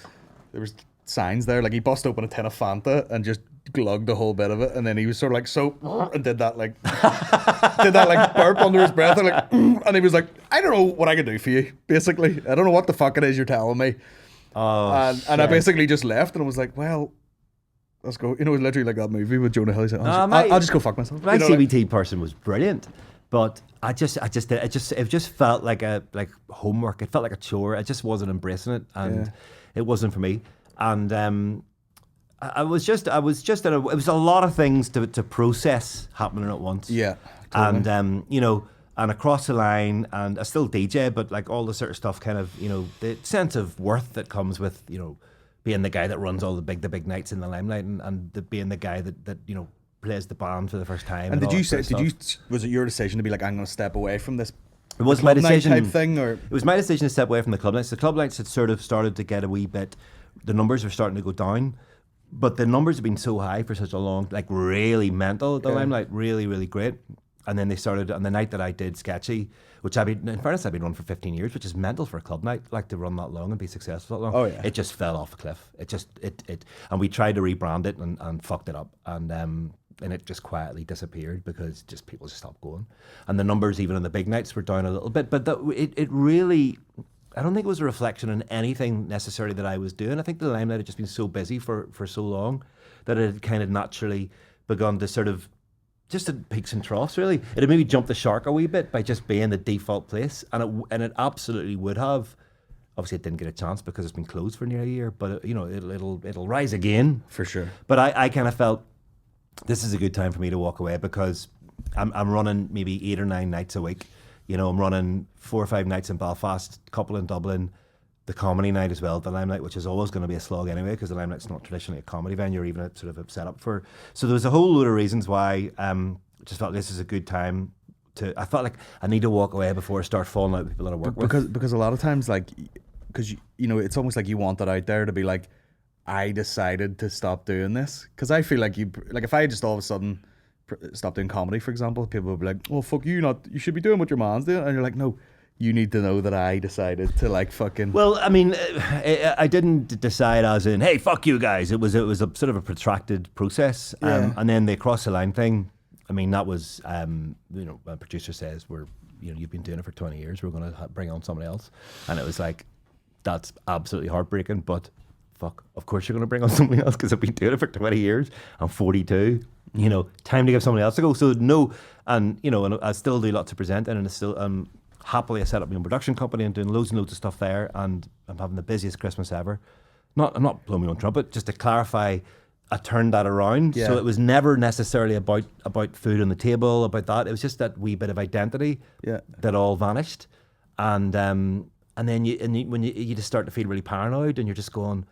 there was signs there, like he bust open a tin of Fanta and just glugged the whole bit of it, and then he was sort of like and did that like burp under his breath, and he was like, I don't know what I can do for you, basically. I don't know what the fuck it is you're telling me. And I basically just left, and I was like, well, let's go. You know, it was literally like that movie with Jonah Hill. He's like, I'll just go fuck myself. My CBT person was brilliant, but it just felt like homework. It felt like a chore. I just wasn't embracing it, and it wasn't for me. And it was a lot of things to process happening at once. Yeah, totally. And you know, and across the line, and I still DJ, but like all the sort of stuff, kind of, you know, the sense of worth that comes with, you know, being the guy that runs all the big nights in the limelight, and being the guy that you know, plays the band for the first time. And was it your decision to be like, I'm going to step away from this? It was my decision. Type thing, or it was my decision to step away from the club nights. The club nights had sort of started to get a wee bit. The numbers were starting to go down, but the numbers have been so high for such a long, like really mental at the limelight, really, really great. And then they started on the night that I did Sketchy, which in fairness, I've been running for 15 years, which is mental for a club night, like to run that long and be successful that long. Oh yeah. It just fell off a cliff. And we tried to rebrand it and fucked it up. And it just quietly disappeared because just people just stopped going. And the numbers even on the big nights were down a little bit, but it really, I don't think it was a reflection on anything necessarily that I was doing. I think the limelight had just been so busy for so long that it had kind of naturally begun to sort of just at peaks and troughs, really. It had maybe jumped the shark a wee bit by just being the default place, and it absolutely would have. Obviously, it didn't get a chance because it's been closed for nearly a year, but you know, it'll rise again for sure. But I kind of felt this is a good time for me to walk away, because I'm running maybe 8 or 9 nights a week. You know, I'm running 4 or 5 nights in Belfast, a couple in Dublin, the comedy night as well, the Limelight, which is always going to be a slog anyway, because the Limelight's not traditionally a comedy venue or even a sort of a setup for. So there was a whole load of reasons why I just felt this is a good time to. I felt like I need to walk away before I start falling out with people that I work with. Because a lot of times, like, because you know, it's almost like you want that out there to be like, I decided to stop doing this. Because I feel like if I just all of a sudden stop doing comedy, for example, people would be like, "Oh fuck you, you should be doing what your man's doing," and you're like, "No, you need to know that I decided to like fucking." Well, I mean, I didn't decide as in, "Hey, fuck you guys." It was a sort of a protracted process, and then the cross the line thing. I mean, that was you know, a producer says, you've been doing it for 20 years. We're going to bring on somebody else, and it was like, that's absolutely heartbreaking, but. Fuck, of course you're going to bring on somebody else, because I've been doing it for 20 years. I'm 42. You know, time to give somebody else a go. So no, and you know, and I still do lots of presenting, and I still happily I set up my own production company and doing loads and loads of stuff there, and I'm having the busiest Christmas ever. I'm not blowing my own trumpet, just to clarify, I turned that around. Yeah. So it was never necessarily about food on the table, about that. It was just that wee bit of identity that all vanished, and and then when you just start to feel really paranoid, and you're just going,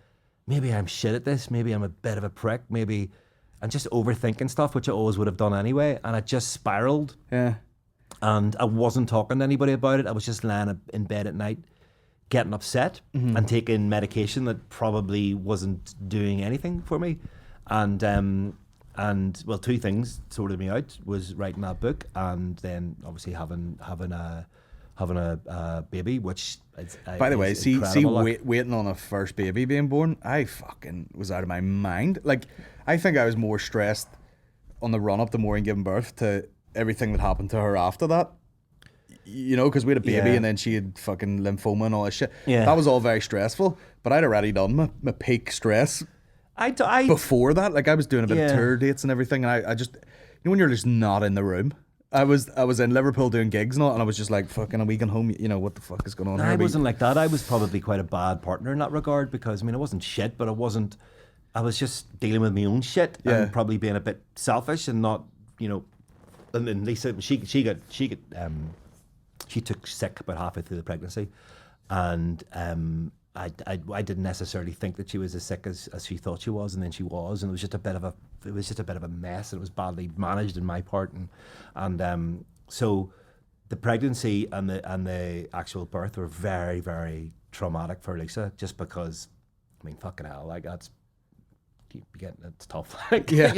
maybe I'm shit at this, maybe I'm a bit of a prick, maybe, and just overthinking stuff, which I always would have done anyway, and I just spiraled. Yeah. And I wasn't talking to anybody about it. I was just lying in bed at night, getting upset and taking medication that probably wasn't doing anything for me. And well, two things sorted me out: was writing that book, and then obviously having a baby, which By the way, see, incredible, like. waiting on a first baby being born, I fucking was out of my mind. Like, I think I was more stressed on the run up to Maureen giving birth to everything that happened to her after that. You know, because we had a baby and then she had fucking lymphoma and all that shit. Yeah. That was all very stressful. But I'd already done my peak stress before that. Like, I was doing a bit of tour dates and everything, and I just, you know, when you're just not in the room. I was in Liverpool doing gigs and all, and I was just like, fucking, a week at home, you know, what the fuck is going on here? I wasn't like that. I was probably quite a bad partner in that regard, because I mean, I wasn't shit, but I was just dealing with my own shit and probably being a bit selfish and not, you know. And then Lisa, she took sick about halfway through the pregnancy, and I didn't necessarily think that she was as sick as she thought she was, and then she was, and it was just a bit of a mess, and it was badly managed in my part, and so the pregnancy and the actual birth were very, very traumatic for Lisa, just because, I mean, fucking hell, like, it's tough. Like, Yeah.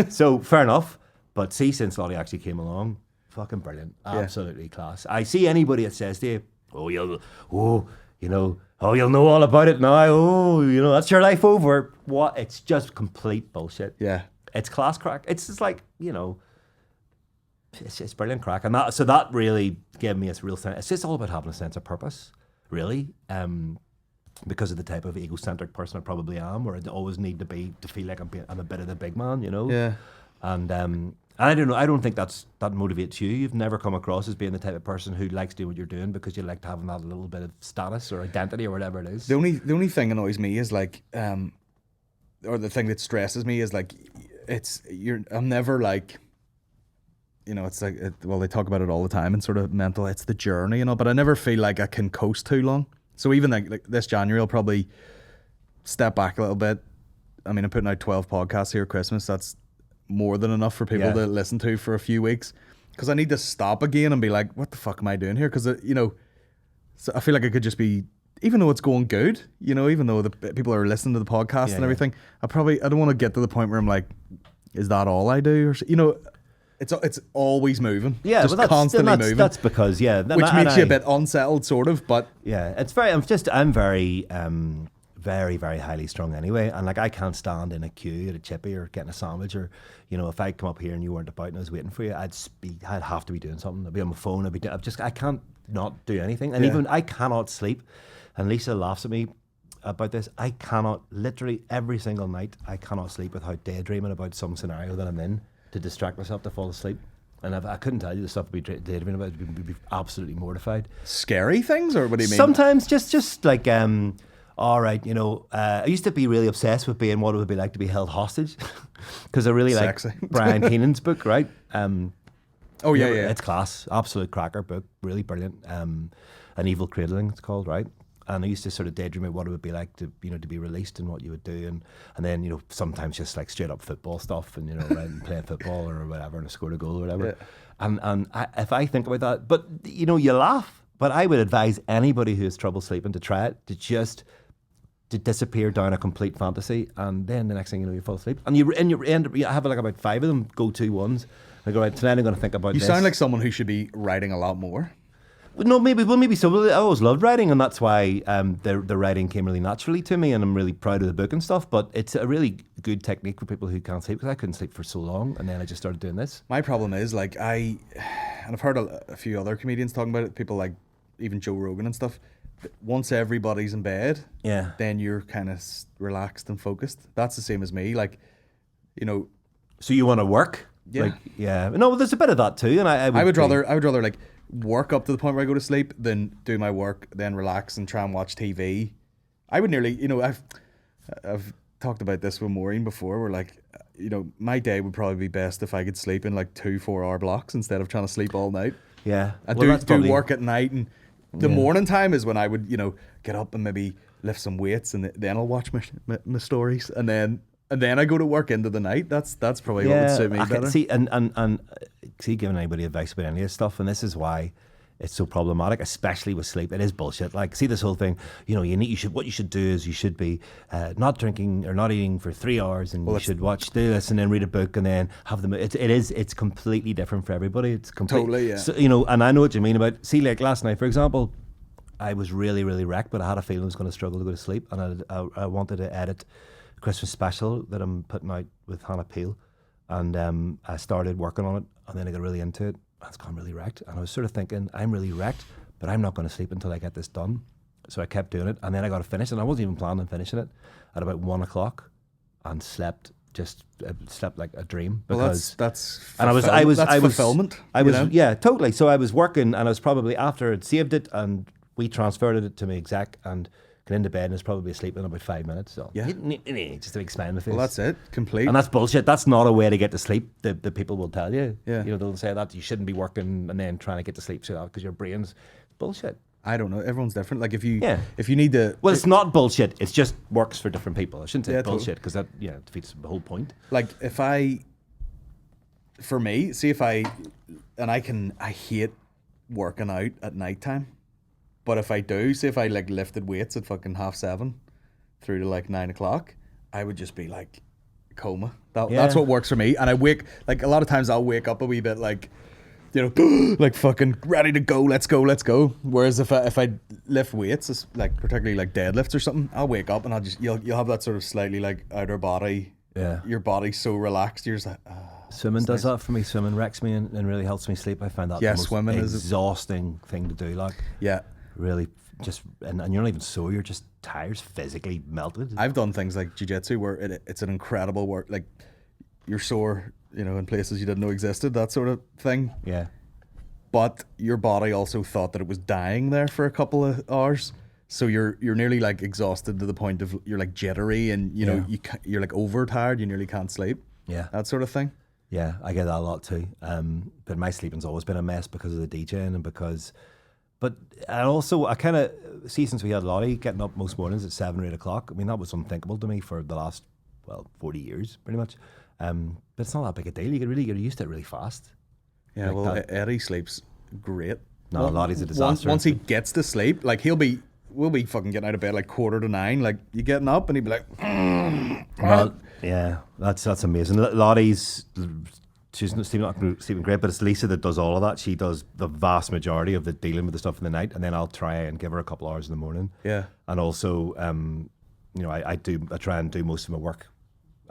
So fair enough. But see, since Lottie actually came along, fucking brilliant, absolutely class. I see anybody that says to you, you'll know all about it now. Oh, you know, that's your life over. What? It's just complete bullshit. Yeah. It's class crack. It's just like, you know, it's brilliant crack, and that really gave me a real sense. It's just all about having a sense of purpose, really. Because of the type of egocentric person I probably am, where I always need to feel like I'm a bit of the big man, you know. Yeah. And I don't know. I don't think that motivates you. You've never come across as being the type of person who likes doing what you're doing because you like having that little bit of status or identity or whatever it is. The only thing annoys me is like, or the thing that stresses me is like, I'm never like, you know, it's like, they talk about it all the time and sort of mental. It's the journey, you know. But I never feel like I can coast too long. So even like this January, I'll probably step back a little bit. I mean, I'm putting out 12 podcasts here at Christmas. That's more than enough for people to listen to for a few weeks. Because I need to stop again and be like, what the fuck am I doing here? Because, you know, so I feel like I could just be, even though it's going good, you know, even though the people are listening to the podcast and everything, I don't want to get to the point where I'm like, is that all I do? Or, you know, it's always moving. Yeah, just constantly moving. That's because, which makes you a bit unsettled, sort of. But yeah, I'm very, very, very highly strung anyway, and like, I can't stand in a queue at a chippy or getting a sandwich, or, you know, if I come up here and you weren't about and I was waiting for you, I'd have to be doing something. I'd be on my phone. I can't not do anything, and even I cannot sleep. And Lisa laughs at me about this. I cannot, literally every single night, I cannot sleep without daydreaming about some scenario that I'm in to distract myself to fall asleep. And I couldn't tell you the stuff I'd be daydreaming about. I'd be absolutely mortified. Scary things, or what do you mean? Sometimes just like, all right, you know, I used to be really obsessed with being what it would be like to be held hostage, because I really like Brian Keenan's book, right? It's class, absolute cracker book, really brilliant. An Evil Cradling, it's called, right? And I used to sort of daydream about what it would be like to, you know, to be released and what you would do, and then, you know, sometimes just like straight up football stuff, and, you know, right, and playing football or whatever, and I scored a goal or whatever. And if I think about that, but, you know, you laugh, but I would advise anybody who has trouble sleeping to try it, to disappear down a complete fantasy, and then the next thing you know, you fall asleep, and you have like about 5 of them go-to ones. I go, right, tonight I'm going to think about this. You sound like someone who should be writing a lot more. No, maybe so. I always loved writing, and that's why the writing came really naturally to me, and I'm really proud of the book and stuff. But it's a really good technique for people who can't sleep, because I couldn't sleep for so long, and then I just started doing this. My problem is, like, and I've heard a few other comedians talking about it, people like even Joe Rogan and stuff. Once everybody's in bed, then you're kind of relaxed and focused. That's the same as me, like, you know. So you want to work? No, there's a bit of that too, and I would rather like work up to the point where I go to sleep than do my work, then relax and try and watch TV. I would nearly, you know, I've talked about this with Maureen before, where, like, you know, my day would probably be best if I could sleep in like 2 4-hour blocks instead of trying to sleep all night. Yeah, I do work at night, and The morning time is when I would, get up and maybe lift some weights, and then I'll watch my stories, and then I go to work into the night. That's probably what would suit me better. See, and see, giving anybody advice about any of this stuff, and this is why it's so problematic, especially with sleep. It is bullshit. Like, see this whole thing. What you should do is you should be not drinking or not eating for 3 hours, and you should do this and then read a book and then have them. It's completely different for everybody. It's Totally, yeah. So, and I know what you mean about. See, like last night, for example, I was really, really wrecked, but I had a feeling I was going to struggle to go to sleep, and I wanted to edit a Christmas special that I'm putting out with Hannah Peel, and I started working on it, and then I got really into it. It's gone really wrecked, and I was sort of thinking, I'm really wrecked, but I'm not going to sleep until I get this done. So I kept doing it, and then I got to finish, and I wasn't even planning on finishing it at about 1 o'clock, and slept like a dream. Because that's fulfillment. fulfillment. Yeah, totally. So I was working, and I was probably, after I'd saved it and we transferred it to my exec, and got into bed and was probably asleep in about 5 minutes. So yeah, just a big smile on my face. Well, that's it, complete. And that's bullshit. That's not a way to get to sleep. The people will tell you. Yeah. They'll say that you shouldn't be working and then trying to get to sleep so because your brain's bullshit. I don't know. Everyone's different. Like if you need to. Well, it's not bullshit. It just works for different people. I shouldn't say bullshit because that defeats the whole point. Like for me, I hate working out at nighttime. But if I do, say if I like lifted weights at fucking 7:30 through to like 9 o'clock, I would just be like coma. That's what works for me. And I wake, like a lot of times I'll wake up a wee bit like, like fucking ready to go, let's go. Whereas if I lift weights, like particularly like deadlifts or something, I'll wake up and you'll have that sort of slightly like outer body. Yeah. Your body's so relaxed, you're just like, swimming does that for me. Swimming wrecks me and really helps me sleep. I find that the most swimming exhausting thing to do. Like, yeah. Really just, and you're not even sore, you're just tired, physically melted. I've done things like jiu-jitsu where it's an incredible work, like you're sore, in places you didn't know existed, that sort of thing. Yeah. But your body also thought that it was dying there for a couple of hours. So you're nearly like exhausted to the point of you're like jittery and you're like overtired, you nearly can't sleep. Yeah. That sort of thing. Yeah, I get that a lot too. But my sleeping's always been a mess because of the DJing and because... But I kind of see, since we had Lottie getting up most mornings at 7 or 8 o'clock, I mean, that was unthinkable to me for the last, 40 years, pretty much. But it's not that big a deal. You can really get used to it really fast. Yeah, Eddie sleeps great. No, Lottie's a disaster. Once he gets to sleep, like we'll be fucking getting out of bed like 8:45, like you getting up and he'd be like, Well, yeah, that's amazing. Lottie's... She's not sleeping great, but it's Lisa that does all of that. She does the vast majority of the dealing with the stuff in the night, and then I'll try and give her a couple hours in the morning. Yeah. And also, I try and do most of my work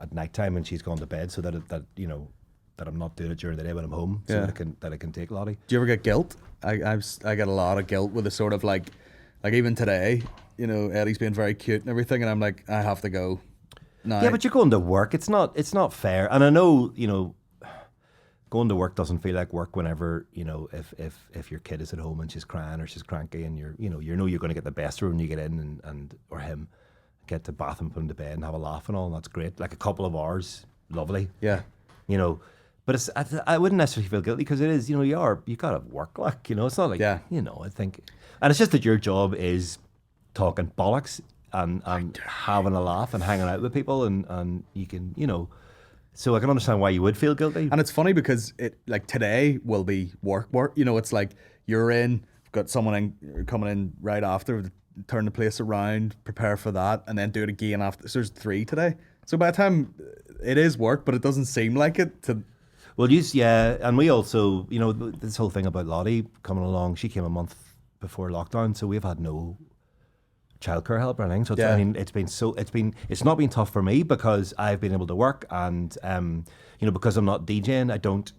at nighttime when she's gone to bed, so that I'm not doing it during the day when I'm home, so that I can take Lottie. Do you ever get guilt? I get a lot of guilt with the sort of like even today, Eddie's being very cute and everything, and I'm like, I have to go. No. Yeah, but you're going to work. It's not fair, and I know going to work doesn't feel like work whenever, if your kid is at home and she's crying or she's cranky and you're going to get the best of her when you get in and or him, get to bath and put him to bed and have a laugh and all, and that's great. Like a couple of hours, lovely. Yeah. But I wouldn't necessarily feel guilty because it is, you got to work, like, it's not like, I think, and it's just that your job is talking bollocks and having a laugh and hanging out with people and you can, So I can understand why you would feel guilty. And it's funny because today will be work. It's like you're got someone coming in right after, turn the place around, prepare for that, and then do it again after. So there's 3 today. So by the time it is work, but it doesn't seem like it to. Well, and we also, this whole thing about Lottie coming along, she came a month before lockdown, so we've had no childcare help or anything. So it's not been tough for me because I've been able to work and because I'm not DJing, I don't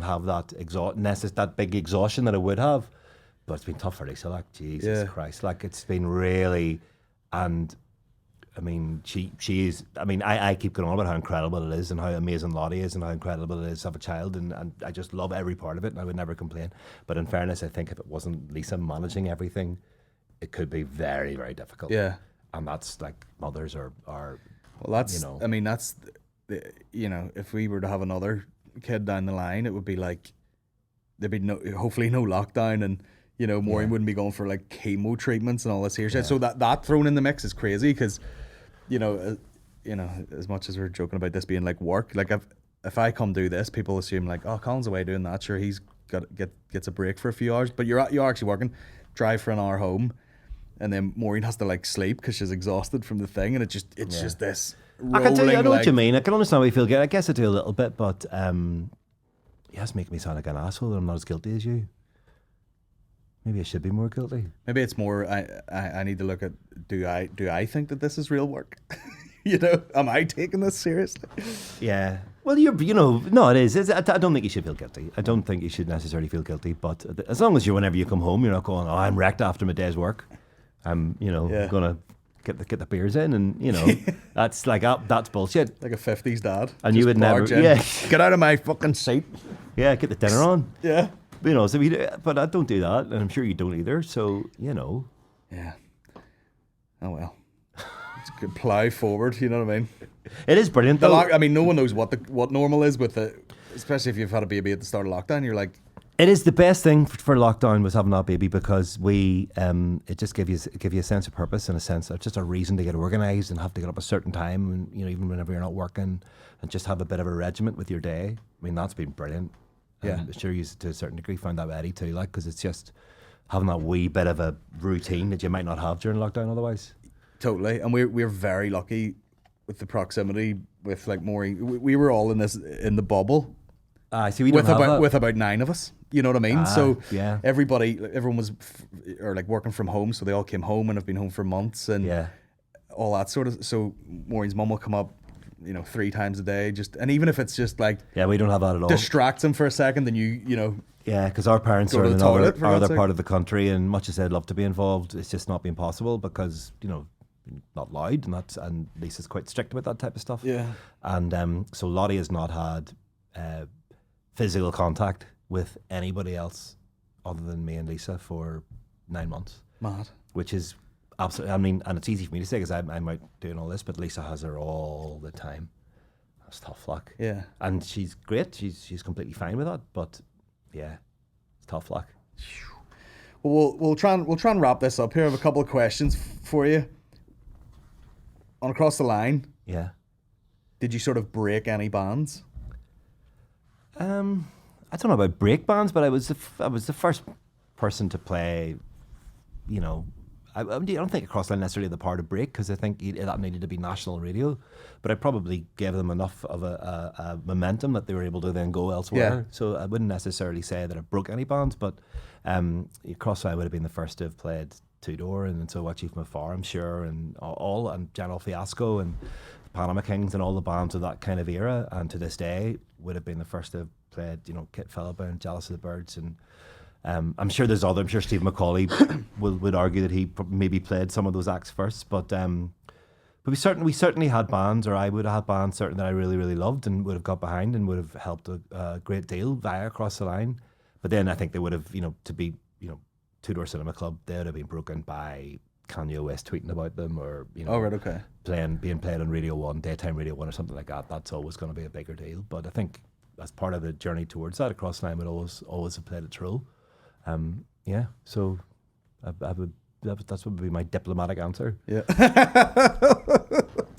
have that big exhaustion that I would have. But it's been tough for Lisa, like, Jesus Christ, like it's been really, and I mean she is. I mean I keep going on about how incredible it is and how amazing Lottie is and how incredible it is to have a child and I just love every part of it and I would never complain. But in fairness, I think if it wasn't Lisa managing everything, it could be very, very difficult. Yeah. And that's like mothers are well, that's, I mean, that's, if we were to have another kid down the line, it would be like, there'd be hopefully no lockdown and, You know, Maureen wouldn't be going for like chemo treatments and all this here shit. So that thrown in the mix is crazy because, you know, as much as we're joking about this being like work, like if I come do this, people assume like, oh, Colin's away doing that. Sure, he's gets a break for a few hours, but you're actually working. Drive for an hour home, and then Maureen has to like sleep because she's exhausted from the thing, and it's just this. I can tell you, I know like, what you mean. I can understand why you feel guilty. I guess I do a little bit, but it's making me sound like an asshole. I'm not as guilty as you. Maybe I should be more guilty. Maybe it's more. I need to look at. Do I think that this is real work? You know, am I taking this seriously? Yeah. Well, no, it is. I don't think you should feel guilty. I don't think you should necessarily feel guilty. But as long as whenever you come home, you're not going, oh, I'm wrecked after my day's work. I'm, gonna get the beers in, and that's like that's bullshit. Like a 50s dad. And you would never, get out of my fucking seat. Yeah, get the dinner on. Yeah. But I don't do that, and I'm sure you don't either. So Yeah. Oh well. It's a good plow forward. You know what I mean? It is brilliant. Though. No one knows what normal is with it, especially if you've had a baby at the start of lockdown. You're like, it is the best thing for lockdown was having that baby because it just give you a sense of purpose and a sense of just a reason to get organised and have to get up a certain time, and even whenever you're not working, and just have a bit of a regiment with your day. I mean, that's been brilliant. Yeah. I'm sure you to a certain degree found that with Eddie too, like, because it's just having that wee bit of a routine that you might not have during lockdown otherwise. Totally, and we're very lucky with the proximity with like Maureen. We were all in the bubble. See, we don't have that. With about 9 of us. You know what I mean? So yeah. everyone was working from home, so they all came home and have been home for months and all that sort of. So Maureen's mum will come up, 3 times a day, and even if it's just like we don't have that at all. Distracts him for a second, then you. Yeah, because our parents are in another part of the country, and much as they'd love to be involved, it's just not being possible because not loud, and Lisa's quite strict about that type of stuff. Yeah, and so Lottie has not had physical contact with anybody else other than me and Lisa for 9 months. Mad. Which is absolutely. I mean, and it's easy for me to say because I'm out doing all this, but Lisa has her all the time. That's tough luck. Yeah, and she's great. She's completely fine with that, but. Yeah, it's tough luck. Well, we'll try and wrap this up here. I have a couple of questions for you. On Across the Line, yeah. Did you sort of break any bands? I don't know about break bands, but I was the first person to play. I don't think Across the Line necessarily had the power to break because I think that needed to be national radio, but I probably gave them enough of a momentum that they were able to then go elsewhere. Yeah. So I wouldn't necessarily say that I broke any bands, but Across the Line would have been the first to have played Two Door and So Watch You From Afar, I'm sure, and General Fiasco and Panama Kings and all the bands of that kind of era, and to this day would have been the first to have played, Kit Philippa, Jealous of the Birds, and I'm sure there's other. I'm sure Steve McCauley would argue that he maybe played some of those acts first, but we certainly had bands, or I would have had bands certainly that I really really loved and would have got behind and would have helped a great deal via Across the Line. But then I think they would have, to be Two Door Cinema Club, they would have been broken by Kanye West tweeting about them, or Oh right, okay. being played on Radio 1, daytime Radio 1 or something like that. That's always going to be a bigger deal. But I think as part of the journey towards that, Across the Line would always have played its role. So that's what would be my diplomatic answer. Yeah.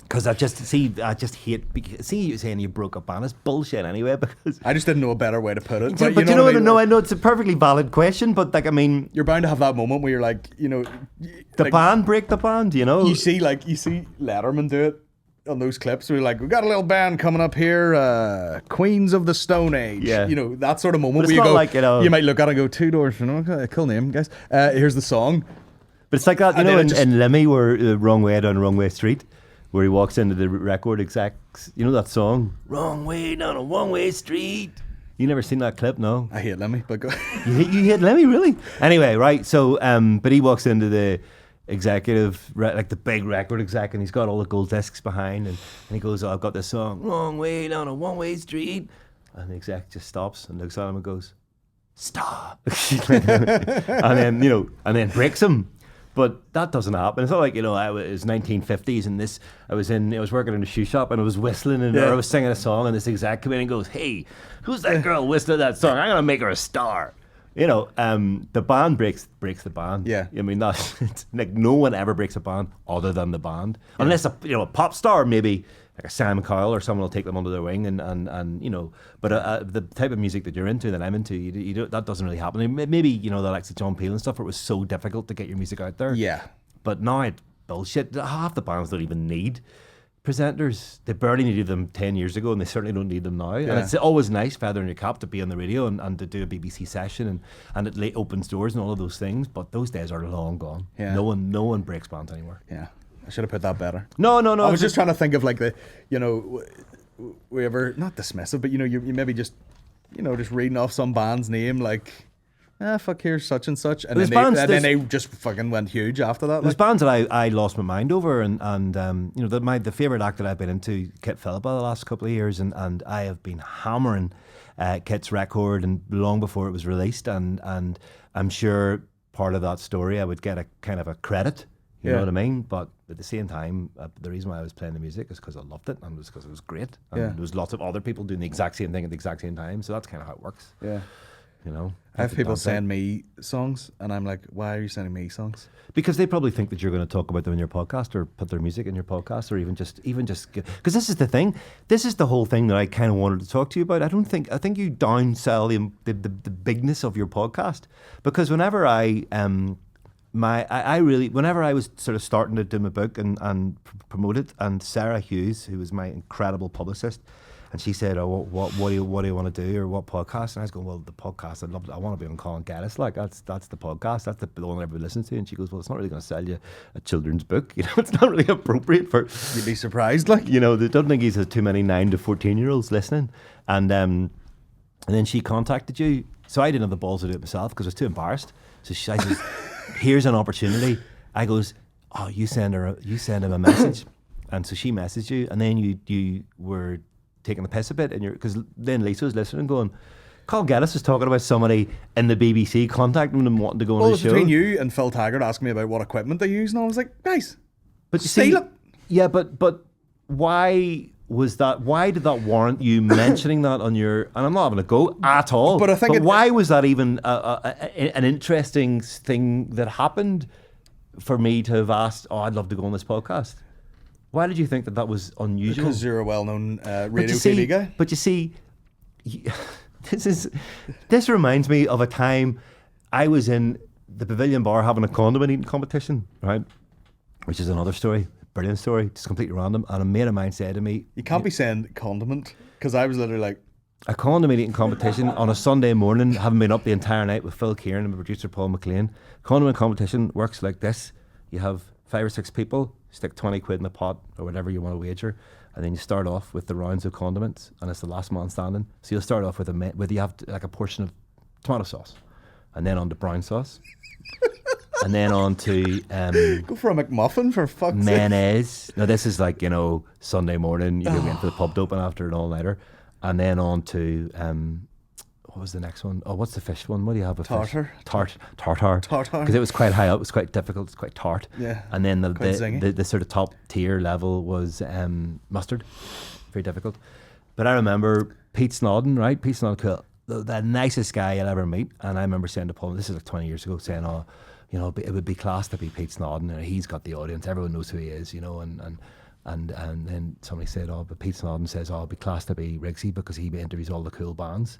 Because I just hate. See, you saying you broke a band is bullshit anyway. Because I just didn't know a better way to put it. But you know what? No, I know it's a perfectly valid question. But you're bound to have that moment where you're like, the band break the band. You see Letterman do it on those clips where you're like, we got a little band coming up here, Queens of the Stone Age. Yeah. That sort of moment where you go, you might look at it and go, Two Doors, okay, cool name, guys. Here's the song. But it's like that, in Lemmy, where Wrong Way Down Wrong Way Street, where he walks into the record execs, that song, Wrong Way Down a One Way Street. You never seen that clip, no? I hate Lemmy, but go. You hate Lemmy, really? Anyway, right, so, but he walks into the executive, like the big record exec, and he's got all the gold discs behind, and he goes, I've got this song, Wrong Way Down a One Way Street. And the exec just stops and looks at him and goes, stop. and then breaks him. But that doesn't happen. It's not like, it was 1950s and I was working in a shoe shop and I was whistling and I was singing a song and this exec came in and goes, hey, who's that girl whistling that song? I'm going to make her a star. You know, the band breaks the band. Yeah. I mean, that's it's like no one ever breaks a band other than the band, unless a pop star, maybe like a Simon Cowell or someone will take them under their wing and you know. But the type of music that you're into, that I'm into, you don't, that doesn't really happen. Maybe the likes of John Peel and stuff, where it was so difficult to get your music out there. Yeah. But now it's bullshit. Half the bands don't even need presenters. They barely needed them 10 years ago, and they certainly don't need them now. Yeah. And it's always nice, feather in your cap, to be on the radio and to do a BBC session, and it opens doors and all of those things. But those days are long gone. Yeah. No one breaks bands anymore. Yeah. I should have put that better. No. I was just trying to think of like the, we ever, not dismissive, but you maybe just, just reading off some band's name, like, fuck, here's such and such, and then they just fucking went huge after that. There's bands that I lost my mind over, and the favourite act that I've been into, Kit Philippa, the last couple of years, and I have been hammering Kit's record and long before it was released, and I'm sure part of that story I would get a kind of a credit. You know what I mean? But at the same time, the reason why I was playing the music is because I loved it, and it was because it was great. And there was lots of other people doing the exact same thing at the exact same time, so that's kind of how it works. Yeah. I have people send me songs, and I'm like, why are you sending me songs? Because they probably think that you're going to talk about them in your podcast, or put their music in your podcast, or even just because this is the thing. This is the whole thing that I kind of wanted to talk to you about. I think you downsell the bigness of your podcast, because whenever whenever I was sort of starting to do my book and promote it, and Sarah Hughes, who was my incredible publicist, and she said, "Oh, what do you want to do, or what podcast?" And I was going, "Well, the podcast. I want to be on Colin Geddes. Like that's the podcast. That's the one everybody listens to." And she goes, "Well, it's not really going to sell you a children's book. It's not really appropriate for." You'd be surprised, like they don't think he's too many 9 to 14-year-olds listening. And then she contacted you, so I didn't have the balls to do it myself because I was too embarrassed. So I says, "Here's an opportunity." I goes, "Oh, you send him a message," and so she messaged you, and then you were taking the piss a bit, because then Lisa was listening, going, "Colin Geddes was talking about somebody in the BBC contacting him wanting to go on the show." Well, between you and Phil Taggart asking me about what equipment they use, and I was like, guys, but you steal it. Yeah, but why was that? Why did that warrant you mentioning that on your? And I'm not having a go at all. But I think why was that even an interesting thing that happened for me to have asked? Oh, I'd love to go on this podcast. Why did you think that was unusual? Because you're a well-known radio TV guy. But you see, this reminds me of a time I was in the Pavilion Bar having a condiment eating competition, right? Which is another story, brilliant story, just completely random. And a mate of mine said to me, "You can't be saying condiment," because I was literally like, a condiment eating competition on a Sunday morning, having been up the entire night with Phil Kieran and my producer Paul McLean. Condiment competition works like this: you have 5 or 6 people, stick 20 quid in the pot or whatever you want to wager, and then you start off with the rounds of condiments, and it's the last man standing. So you'll start off with you have like a portion of tomato sauce, and then on to brown sauce, and then on to go for a McMuffin, for fuck's sake. Mayonnaise. Now this is like Sunday morning, you're going for the pub to open after an all-nighter, and then on to what was the next one? Oh, what's the fish one? What do you have with tartar? Tartar. Tartar. Because it was quite high up. It was quite difficult. It's quite tart. Yeah. And then the sort of top tier level was mustard. Very difficult. But I remember Pete Snodden, right? Pete Snodden, the nicest guy you'll ever meet. And I remember saying to Paul, this is like 20 years ago, saying, "Oh, it would be class to be Pete Snodden. And he's got the audience. Everyone knows who he is, And then somebody said, "Oh, but Pete Snodden says, it'd be class to be Rigsy because he interviews all the cool bands.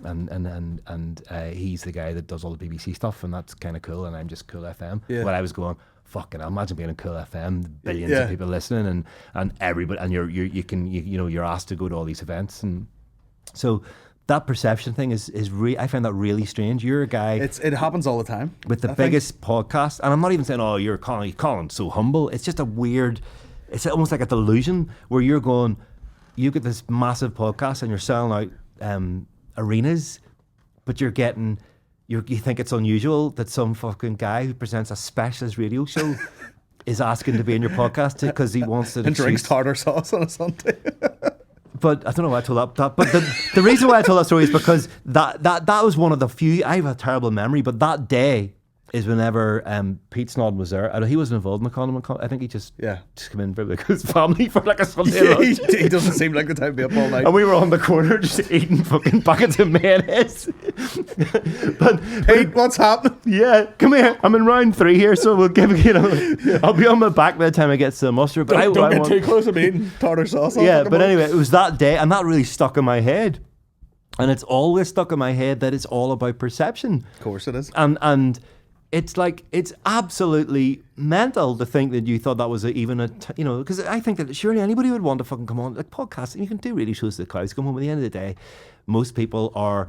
And he's the guy that does all the BBC stuff, and that's kind of cool, and I'm just Cool FM." Yeah. Well, I was going, fucking hell, imagine being on Cool FM, billions of people listening, and everybody, and you're asked to go to all these events, and so that perception thing is I find that really strange. You're a guy. It happens all the time with the biggest podcast, and I'm not even saying, "Oh, you're Colin's so humble." It's just a weird. It's almost like a delusion where you're going, you get this massive podcast and you're selling out arenas, but you think it's unusual that some fucking guy who presents a specialist radio show is asking to be in your podcast because he wants to and drinks tartar sauce on a Sunday. But I don't know why I told that. But the reason why I told that story is because that was one of the few. I have a terrible memory, but that day is whenever Pete Snodden was there. I know he wasn't involved in the condom. I think he just come in for his family for like a Sunday lunch. He doesn't seem like the type to be up all night. And we were on the corner just eating fucking buckets of mayonnaise. but Pete, what's happening? Yeah, come here. I'm in round 3 here, so we'll give I'll be on my back by the time I get to the mustard. But Don't get too close to me eating tartar sauce. Yeah, but anyway, it was that day, and that really stuck in my head. And it's always stuck in my head that it's all about perception. Of course it is. And it's like, it's absolutely mental to think that you thought that was because I think that surely anybody would want to fucking come on, like podcasts, you can do really shows to the crowds, come home. At the end of the day, most people are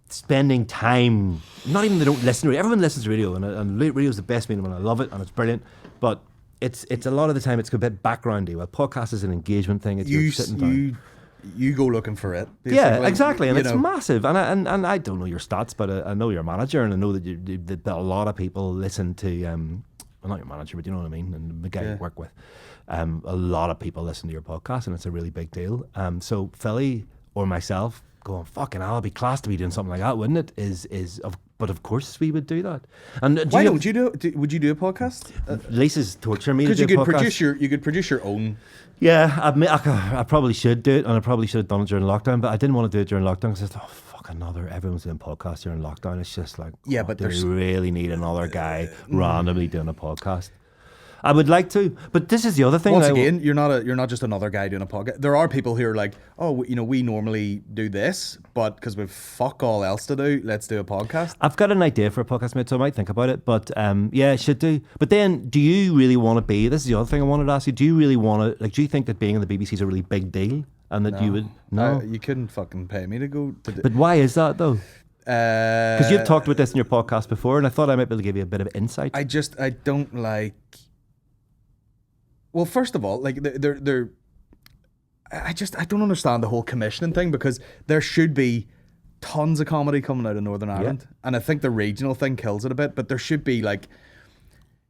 spending time, not even they don't listen to radio. Everyone listens to radio, and radio is the best medium, and I love it, and it's brilliant. But it's a lot of the time it's a bit backgroundy. Well, podcast is an engagement thing. It's you're sitting down. You go looking for it. Basically. Yeah, exactly, and it's massive. And I don't know your stats, but I know your manager, and I know that a lot of people listen to. Well, not your manager, but you know what I mean, and the guy you work with. A lot of people listen to your podcast, and it's a really big deal. So Philly or myself going, fucking hell, it'd be class to be doing something like that, wouldn't it? But of course we would do that. And why don't you do it? Would you do a podcast? Lisa's torturing me to do a podcast. Because you could produce your own. Yeah, I probably should do it, and I probably should have done it during lockdown, but I didn't want to do it during lockdown because I thought, fuck, everyone's doing podcasts during lockdown. It's just like, but do we really need another guy randomly doing a podcast? I would like to, but this is the other thing. Once again, you're not just another guy doing a podcast. There are people who are like, oh, we normally do this, but because we've fuck all else to do, let's do a podcast. I've got an idea for a podcast, mate, so I might think about it. But I should do. But then, do you really want to be? This is the other thing I wanted to ask you. Do you really want to? Like, do you think that being in the BBC is a really big deal, and that you would? No, you couldn't fucking pay me to go. But why is that though? Because you've talked about this in your podcast before, and I thought I might be able to give you a bit of insight. I don't like. Well, first of all, like I don't understand the whole commissioning thing, because there should be tons of comedy coming out of Northern Ireland, and I think the regional thing kills it a bit. But there should be, like,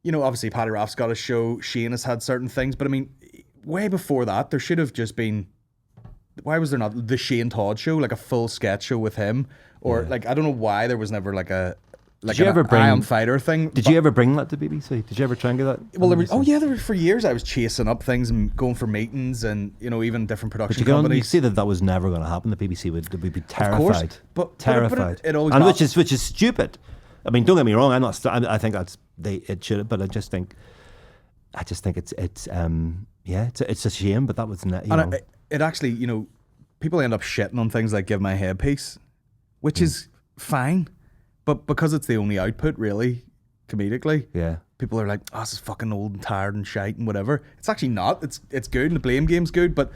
obviously Paddy Raff's got a show, Shane has had certain things, but I mean, way before that, there should have just been. Why was there not the Shane Todd show, like a full sketch show with him, or like I don't know why there was never like a. Like an I Am Fighter thing. Did you ever bring that to BBC? Did you ever try and get that? Well, there were for years I was chasing up things and going for meetings and even different production companies. You see that was never going to happen. The BBC would be terrified. Of course, but terrified. It always which is stupid. I mean, don't get me wrong. I'm not. I think it should, but I just think it's a shame. But that was it actually people end up shitting on things like Give My Headpiece, which is fine. But because it's the only output, really, comedically, people are like, oh, this is fucking old and tired and shite and whatever. It's actually not. It's good, and the blame game's good, but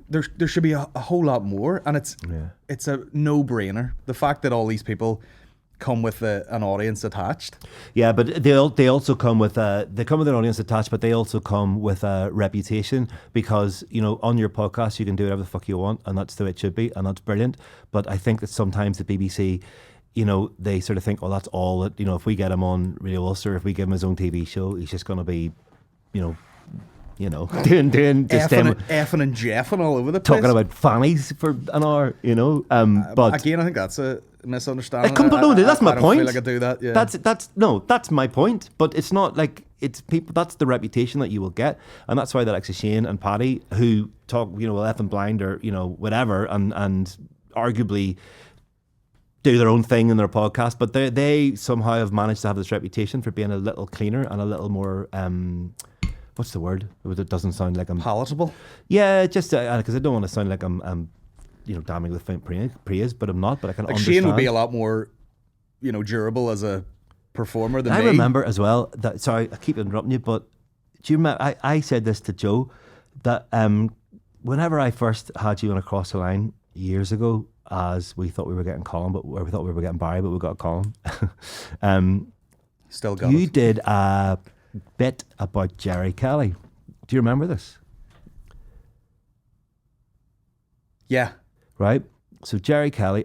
there should be a whole lot more, and it's a no-brainer. The fact that all these people come with an audience attached. Yeah, but they also come with an audience attached, but they also come with a reputation, because on your podcast you can do whatever the fuck you want, and that's the way it should be, and that's brilliant. But I think that sometimes the BBC, they sort of think, oh, that's all that, if we get him on Radio Ulster, if we give him his own TV show, he's just going to be, doing just effing and jeffing all over the place. Talking about fannies for an hour, but again, I think that's a misunderstanding. That's my point. I don't feel like I do that. Yeah. That's my point. But it's not like it's people. That's the reputation that you will get, and that's why the likes of Shane and Paddy, who talk, effing blind or whatever, and arguably do their own thing in their podcast, but they somehow have managed to have this reputation for being a little cleaner and a little more what's the word? It doesn't sound like I'm palatable. Yeah, just because I don't want to sound like I'm damning with faint praise, but I'm not. But I can understand. Shane would be a lot more durable as a performer than me. I remember as well that. Sorry, I keep interrupting you, but do you remember? I said this to Joe that whenever I first had you on Across the Line years ago, as we thought we were getting Colin, but we thought we were getting Barry, but we got Colin. Still got you it. did a bit about Jerry Kelly. Do you remember this? Yeah. Right? So Jerry Kelly,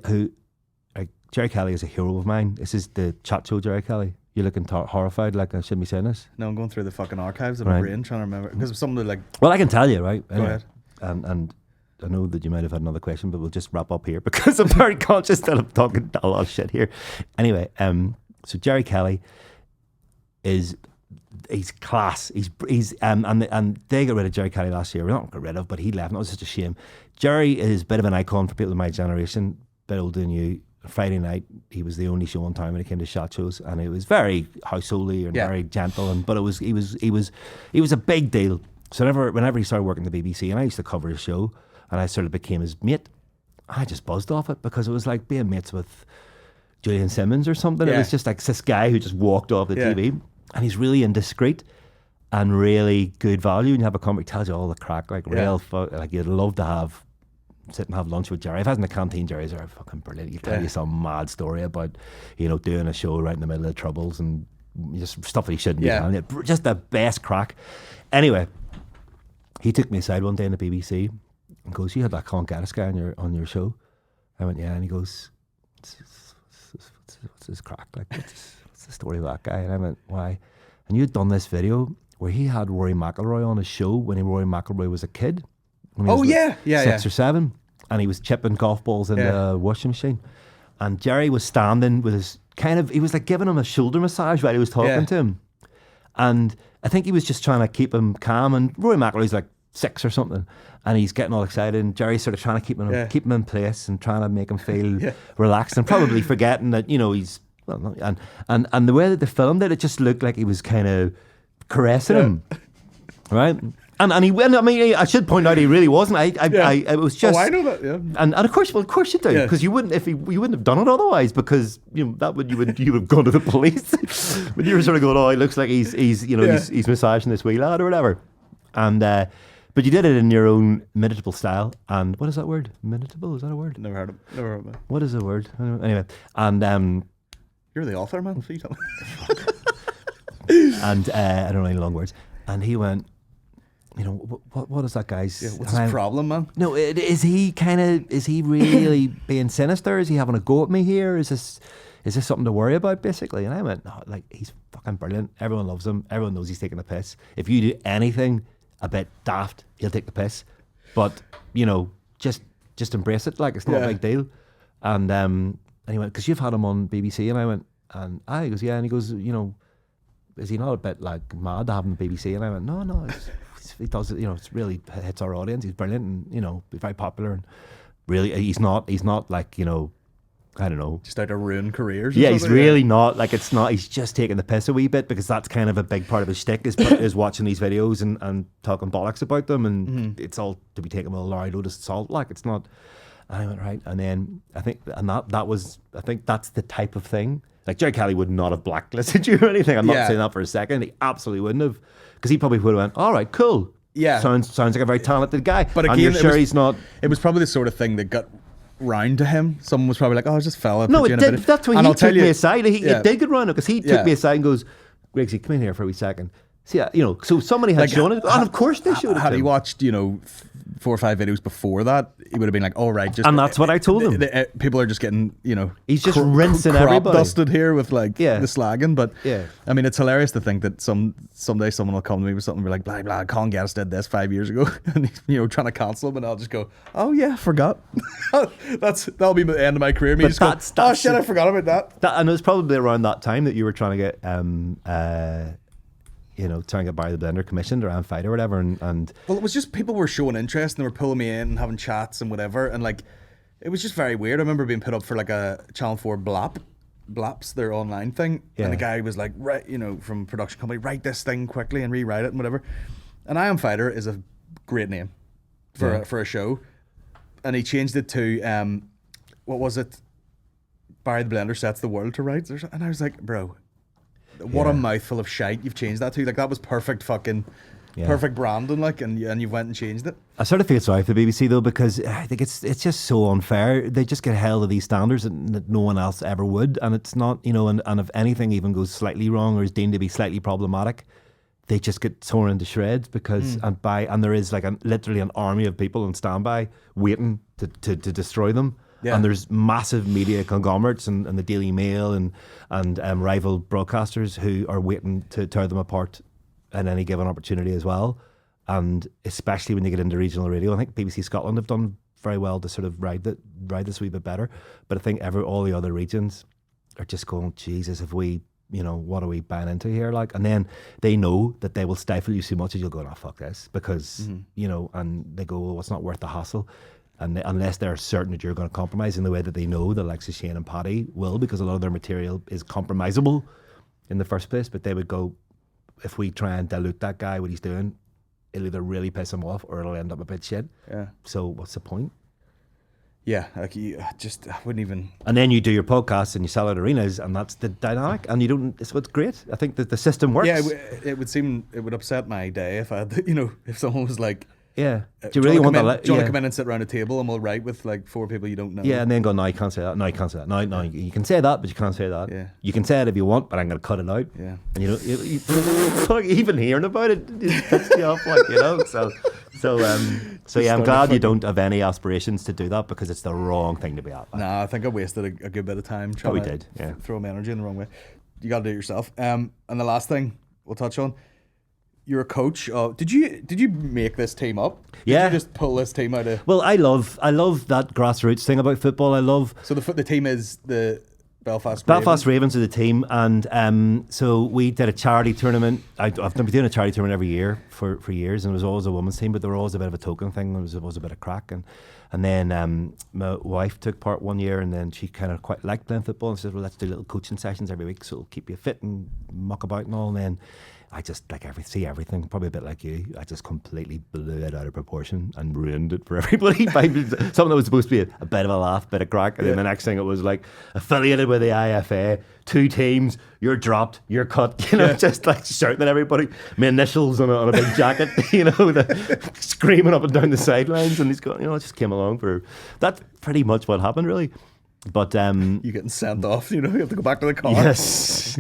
Jerry Kelly is a hero of mine. This is the chat show Jerry Kelly. You're looking horrified, like I shouldn't be saying this. No, I'm going through the fucking archives of my brain trying to remember, because something like. Well, I can tell you, right? Go ahead. And I know that you might have had another question, but we'll just wrap up here because I'm very conscious that I'm talking a lot of shit here. Anyway, so Jerry Kelly, is he's class. He's and they got rid of Jerry Kelly last year. We're not got rid of, but he left. And it was such a shame. Jerry is a bit of an icon for people of my generation, a bit older than you. Friday night, he was the only show on time when it came to shot shows, and it was very householdy and very gentle. But he was a big deal. So whenever he started working at the BBC, and I used to cover his show, and I sort of became his mate, I just buzzed off it because it was like being mates with Julian Simmons or something. It was just like this guy who just walked off the TV, and he's really indiscreet and really good value. And you have a comic, tells you all the crack, like like you'd love to sit and have lunch with Jerry. If I was in the canteen, Jerry's are fucking brilliant. He'll tell you some mad story about, doing a show right in the middle of the Troubles and just stuff that he shouldn't be telling you. Just the best crack. Anyway, he took me aside one day in the BBC and goes, "You had that Colin Gaddis guy on your show?" I went, "Yeah," and he goes, "What's his crack? Like, what's the story of that guy?" And I went, "Why?" And you had done this video where he had Rory McIlroy on his show when Rory McIlroy was a kid. When he was 6 or 7, and he was chipping golf balls in the washing machine. And Jerry was standing with his he was like giving him a shoulder massage while he was talking to him. And I think he was just trying to keep him calm. And Rory McIlroy's like 6 or something, and he's getting all excited. And Jerry's sort of trying to keep him in place and trying to make him feel relaxed, and probably forgetting that he's and the way that they filmed it, it just looked like he was kind of caressing him, right? And he went. I mean, I should point out he really wasn't. It was just. Oh, I know that. Yeah. And of course you do, because you wouldn't you wouldn't have done it otherwise, because you would have gone to the police. But you were sort of going, "Oh, he looks like he's massaging this wee lad or whatever," and but you did it in your own minutable style. And what is that word? Minutable, is that a word? Never heard of it. What is the word? Anyway, and you're the author, man. So you tell me. And I don't know any long words. And he went, what is that guy's? Yeah, what's his problem, man? No, is he really being sinister? Is he having a go at me here? Is this something to worry about, basically? And I went, no, like, he's fucking brilliant. Everyone loves him. Everyone knows he's taking the piss. If you do anything a bit daft, he'll take the piss. But, just embrace it. Like, it's not a big deal. And he went, because you've had him on BBC. And I went, and he goes, yeah. And he goes, is he not a bit like mad to have him on BBC? And I went, no, he does it, it's really hits our audience. He's brilliant, and he's very popular, and really he's not like, I don't know, just out to ruin careers. Yeah, he's really not like, it's not. He's just taking the piss a wee bit, because that's kind of a big part of his shtick is watching these videos and talking bollocks about them, and it's all to be taken with a large load of salt. Like, it's not. And I went, right, and then I think that's the type of thing. Like, Jerry Kelly would not have blacklisted you or anything. I'm not saying that for a second. He absolutely wouldn't have, because he probably would have went, all right, cool. Yeah. Sounds like a very talented guy. But again, you're sure he's not. It was probably the sort of thing that got round to him. Someone was probably like, "Oh, it's just fella." No, it did. That's when he took me aside. It did get round, because he took me aside and goes, "Rigsy, come in here for a wee second." See, so somebody had shown it, and of course they showed it. Had he watched, 4 or 5 videos before that, he would have been like, "All right, just." And that's what I told him. People are just getting, he's just rinsing everybody, dusted here with the slagging. But I mean, it's hilarious to think that someday someone will come to me with something and be like, "Blah blah, Colin Gaddis did this 5 years ago," and he's, trying to cancel him, and I'll just go, "Oh yeah, forgot." That'll be the end of my career. Me just that's "Oh shit, I forgot about that." And it was probably around that time that you were trying to get trying to get Barry the Blender commissioned around Fight or whatever, and well, it was just people were showing interest and they were pulling me in and having chats and whatever, and like, it was just very weird. I remember being put up for like a Channel 4 Blaps, their online thing, and the guy was like, right, from production company, write this thing quickly and rewrite it and whatever. And I Am Fighter is a great name for a show, and he changed it to what was it? Barry the Blender Sets the World to Rights, and I was like, bro. What a mouthful of shite you've changed that to. Like, that was perfect branding, like, and you went and changed it. I sort of feel sorry for the BBC though, because I think it's just so unfair. They just get held to these standards that no one else ever would, and it's not, and if anything even goes slightly wrong or is deemed to be slightly problematic, they just get torn into shreds, because and there is like literally an army of people on standby waiting to destroy them. Yeah. And there's massive media conglomerates and the Daily Mail and rival broadcasters who are waiting to tear them apart at any given opportunity as well. And especially when you get into regional radio, I think BBC Scotland have done very well to sort of ride this a wee bit better. But I think all the other regions are just going, Jesus, if we what are we buying into here? Like, and then they know that they will stifle you so much that you'll go, "Oh, fuck this," because and they go, "Well, it's not worth the hassle." And unless they're certain that you're going to compromise in the way that they know the likes of Shane and Paddy will, because a lot of their material is compromisable in the first place. But they would go, if we try and dilute that guy, what he's doing, it'll either really piss him off or it'll end up a bit shit. Yeah. So what's the point? Yeah, like I wouldn't even. And then you do your podcast and you sell out arenas, and that's the dynamic. And you don't. It's great. I think that the system works. Yeah, it would upset my day if I had, if someone was like, yeah. Do you really want that? Do you want to come in and sit around a table and we'll write with like 4 people you don't know? Yeah, and then go, "No, you can't say that. No, you can't say that. No, you can say that, but you can't say that. Yeah. You can say it if you want, but I'm going to cut it out." Yeah. And even hearing about it pisses you off, like, So yeah, I'm glad you don't have any aspirations to do that, because it's the wrong thing to be at. Nah, I think I wasted a good bit of time trying Probably to did, yeah. throw my energy in the wrong way. You got to do it yourself. And the last thing we'll touch on, you're a coach. Did you make this team up? Yeah. Did you just pull this team out of? Well, I love that grassroots thing about football. I love. So the team is the Belfast Ravens are the team, and so we did a charity tournament. I've been doing a charity tournament every year for years, and it was always a women's team, but there were always a bit of a token thing. There was a bit of crack, and then my wife took part one year, and then she kind of quite liked playing football, and said, "Well, let's do little coaching sessions every week, so it'll keep you fit and muck about and all." And then I just see everything, probably a bit like you. I just completely blew it out of proportion and ruined it for everybody. Something that was supposed to be a bit of a laugh, bit of crack, and then the next thing it was like affiliated with the IFA, 2 teams, you're dropped, you're cut, just like shouting at everybody. My initials on a big jacket, screaming up and down the sidelines, and he's going, it just came along for. That's pretty much what happened, really. But you getting sent off, you have to go back to the car. Yes.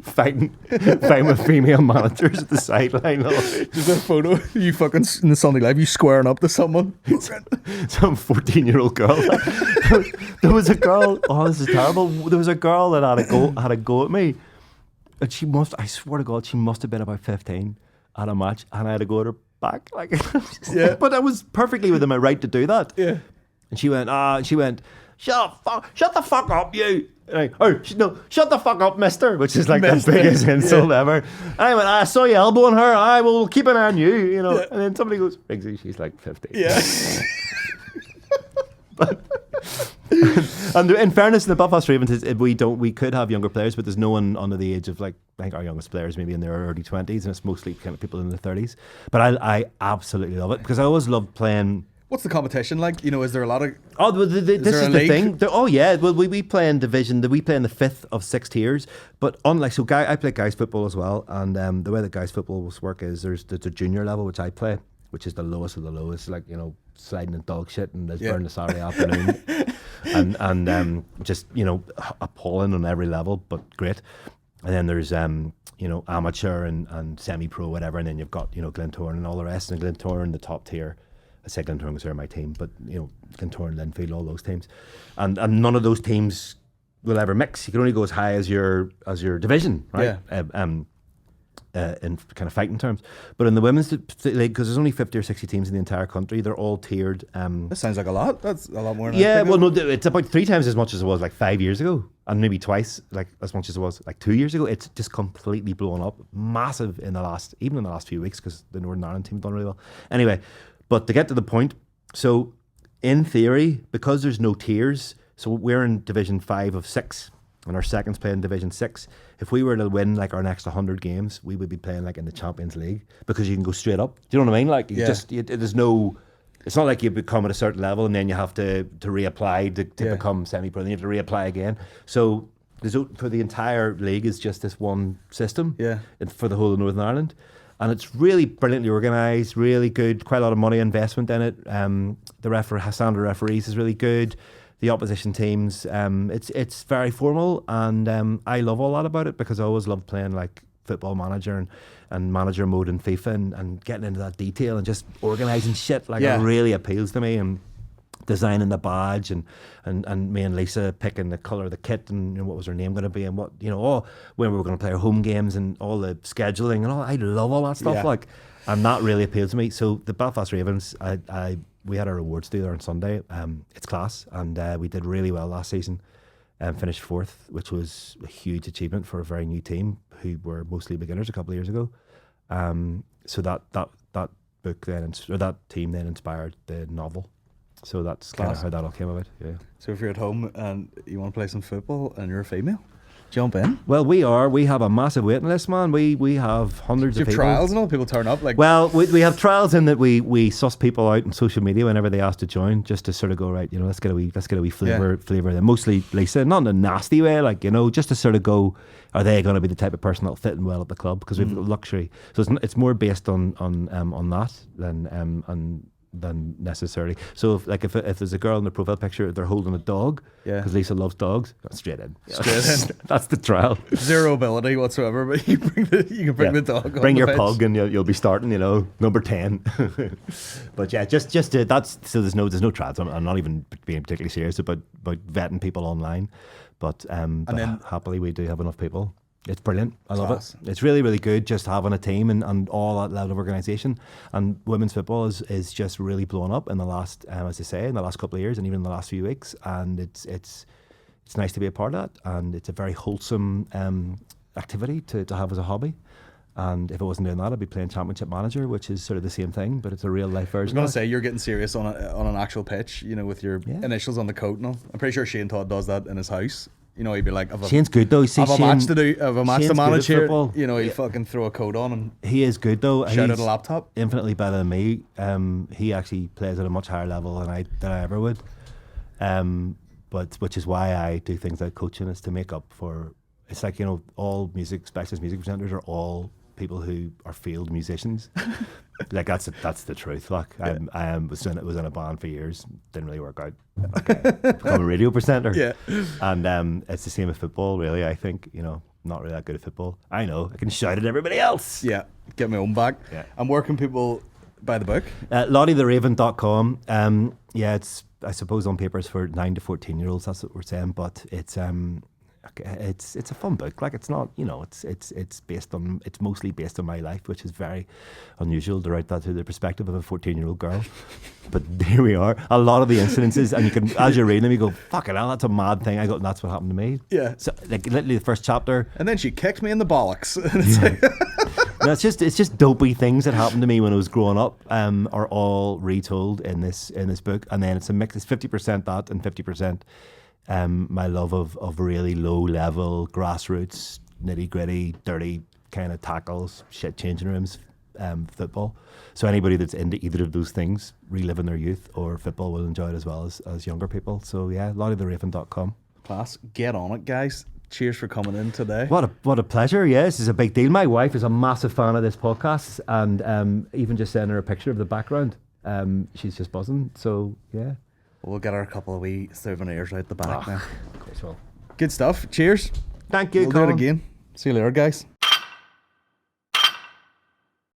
Fighting with female managers at the sideline. There's a photo of you fucking in the Sunday Live, you squaring up to someone. Some 14-year-old girl. There was a girl. Oh, this is terrible. There was a girl that had a go at me, and I swear to God, she must have been about 15 at a match, and I had to go at her back. Yeah. But I was perfectly within my right to do that. Yeah. And she went, shut the fuck up, you. Shut the fuck up, mister, which is like the biggest insult ever. And I went, I saw you elbowing her, I will keep an eye on you, Yeah. And then somebody goes, Rigsy, she's like 50. Yeah. And in fairness, in the Belfast Ravens, we could have younger players, but there's no one under the age of, like, I think our youngest players maybe in their early 20s, and it's mostly kind of people in their 30s. But I absolutely love it, because I always loved playing. What's the competition like? Is there a lot of? Oh, this is the thing. Oh, yeah. Well, we play in division. We play in the 5th of 6 tiers. But unlike I play guys football as well. And the way that guys football will work is there's the junior level, which I play, which is the lowest of the lowest. Like, sliding in dog shit and burn the Saturday afternoon, and just appalling on every level, but great. And then there's amateur and semi-pro, whatever. And then you've got Glentoran and all the rest. And Glentoran, the top tier. I say Glentoran because they're my team, but Glentoran, Linfield, all those teams, and none of those teams will ever mix. You can only go as high as your division, right? Yeah. In kind of fighting terms, but in the women's league, because there's only 50 or 60 teams in the entire country, they're all tiered. That sounds like a lot. That's a lot more. Than no, it's about 3 times as much as it was like 5 years ago, and maybe twice like as much as it was like 2 years ago. It's just completely blown up, massive in the last few weeks, because the Northern Ireland team have done really well. Anyway. But to get to the point, so in theory, because there's no tiers, so we're in Division 5 of 6, and our seconds play in Division 6. If we were to win like our next 100 games, we would be playing like in the Champions League, because you can go straight up. Do you know what I mean? Like, there's no. It's not like you become at a certain level and then you have to reapply to become semi-pro, then you have to reapply again. So for the entire league is just this one system for the whole of Northern Ireland. And it's really brilliantly organised, really good, quite a lot of money investment in it. The standard referees is really good. The opposition teams, it's very formal, and I love all that about it, because I always loved playing like Football Manager and manager mode in FIFA, and getting into that detail and just organising shit. Like, it really appeals to me. And designing the badge, and me and Lisa picking the colour of the kit, and what was her name going to be, and what when we were going to play our home games, and all the scheduling and all. I love all that stuff, and that really appeals to me. So the Belfast Ravens, we had our awards do there on Sunday. It's class, and we did really well last season. and finished 4th, which was a huge achievement for a very new team who were mostly beginners a couple of years ago. So that book then, or that team then inspired the novel. So that's kind of how that all came about. Yeah. So if you're at home and you want to play some football and you're a female, jump in. Well, we have a massive waiting list, man. We have hundreds Do you of have people. trials and all? People turn up like. Well, we have trials in that we suss people out on social media whenever they ask to join, just to sort of go, right, let's get a wee flavour them. Mostly Lisa, not in a nasty way, like, just to sort of go, are they going to be the type of person that'll fit in well at the club? Because we've got luxury, so it's more based on that than necessarily. So if there's a girl in the profile picture, they're holding a dog, because Lisa loves dogs, straight in. That's the trial. Zero ability whatsoever, but you can bring the dog. Bring on your the pitch. pug, and you'll be starting, number 10. But yeah, just that's so there's no trials. I'm not even being particularly serious about vetting people online, but then- happily we do have enough people. It's brilliant. I love Class. it. It's really, really good just having a team and all that level of organisation. And women's football is just really blown up in the last, as I say, in the last couple of years and even in the last few weeks. And it's nice to be a part of that. And it's a very wholesome activity to have as a hobby. And if I wasn't doing that, I'd be playing Championship Manager, which is sort of the same thing, but it's a real life I was version. going of to it. say, you're getting serious on an actual pitch, with your initials on the coat and all. I'm pretty sure Shane Todd does that in his house. He'd be like, Shane's good though. See, I have a match to do. I have a match Shane's to good at manage here. football. He'd fucking throw a coat on and He is good though. shout He's at a laptop. infinitely better than me. He actually plays at a much higher level than I ever would. But which is why I do things like coaching, is to make up for. It's like, all specialist music presenters are all people who are field musicians. Like that's the truth. Like I was in a band for years, didn't really work out. Become a radio presenter. Yeah. And it's the same with football, really. I think not really that good at football. I know I can shout at everybody else. Yeah, get my own back. Yeah. And where can people buy the book? LottieTheRaven.com. It's, I suppose, on paper it's for 9 to 14-year-olds. That's what we're saying, but it's a fun book. Like, it's not, it's mostly based on my life, which is very unusual to write that through the perspective of a 14-year-old girl. But here we are. A lot of the incidences, and you can, as you're reading them, you go, fucking hell, that's a mad thing. I go, that's what happened to me. Yeah. So, like, literally the first chapter. And then she kicked me in the bollocks. And it's like, No, it's just dopey things that happened to me when I was growing up, are all retold in this book. And then it's a mix. It's 50% that and 50% my love of really low level, grassroots, nitty gritty, dirty kind of tackles, shit changing rooms, football. So anybody that's into either of those things, reliving their youth or football, will enjoy it as well as younger people. So yeah, LottieTheRaven.com. class, get on it, guys. Cheers for coming in today. What a pleasure. Yeah, this is a big deal. My wife is a massive fan of this podcast, and even just sending her a picture of the background, she's just buzzing. So yeah. We'll get her a couple of wee souvenirs out the back now. Of course, well. Good stuff. Cheers. Thank you, We'll do Colin. it again. See you later, guys.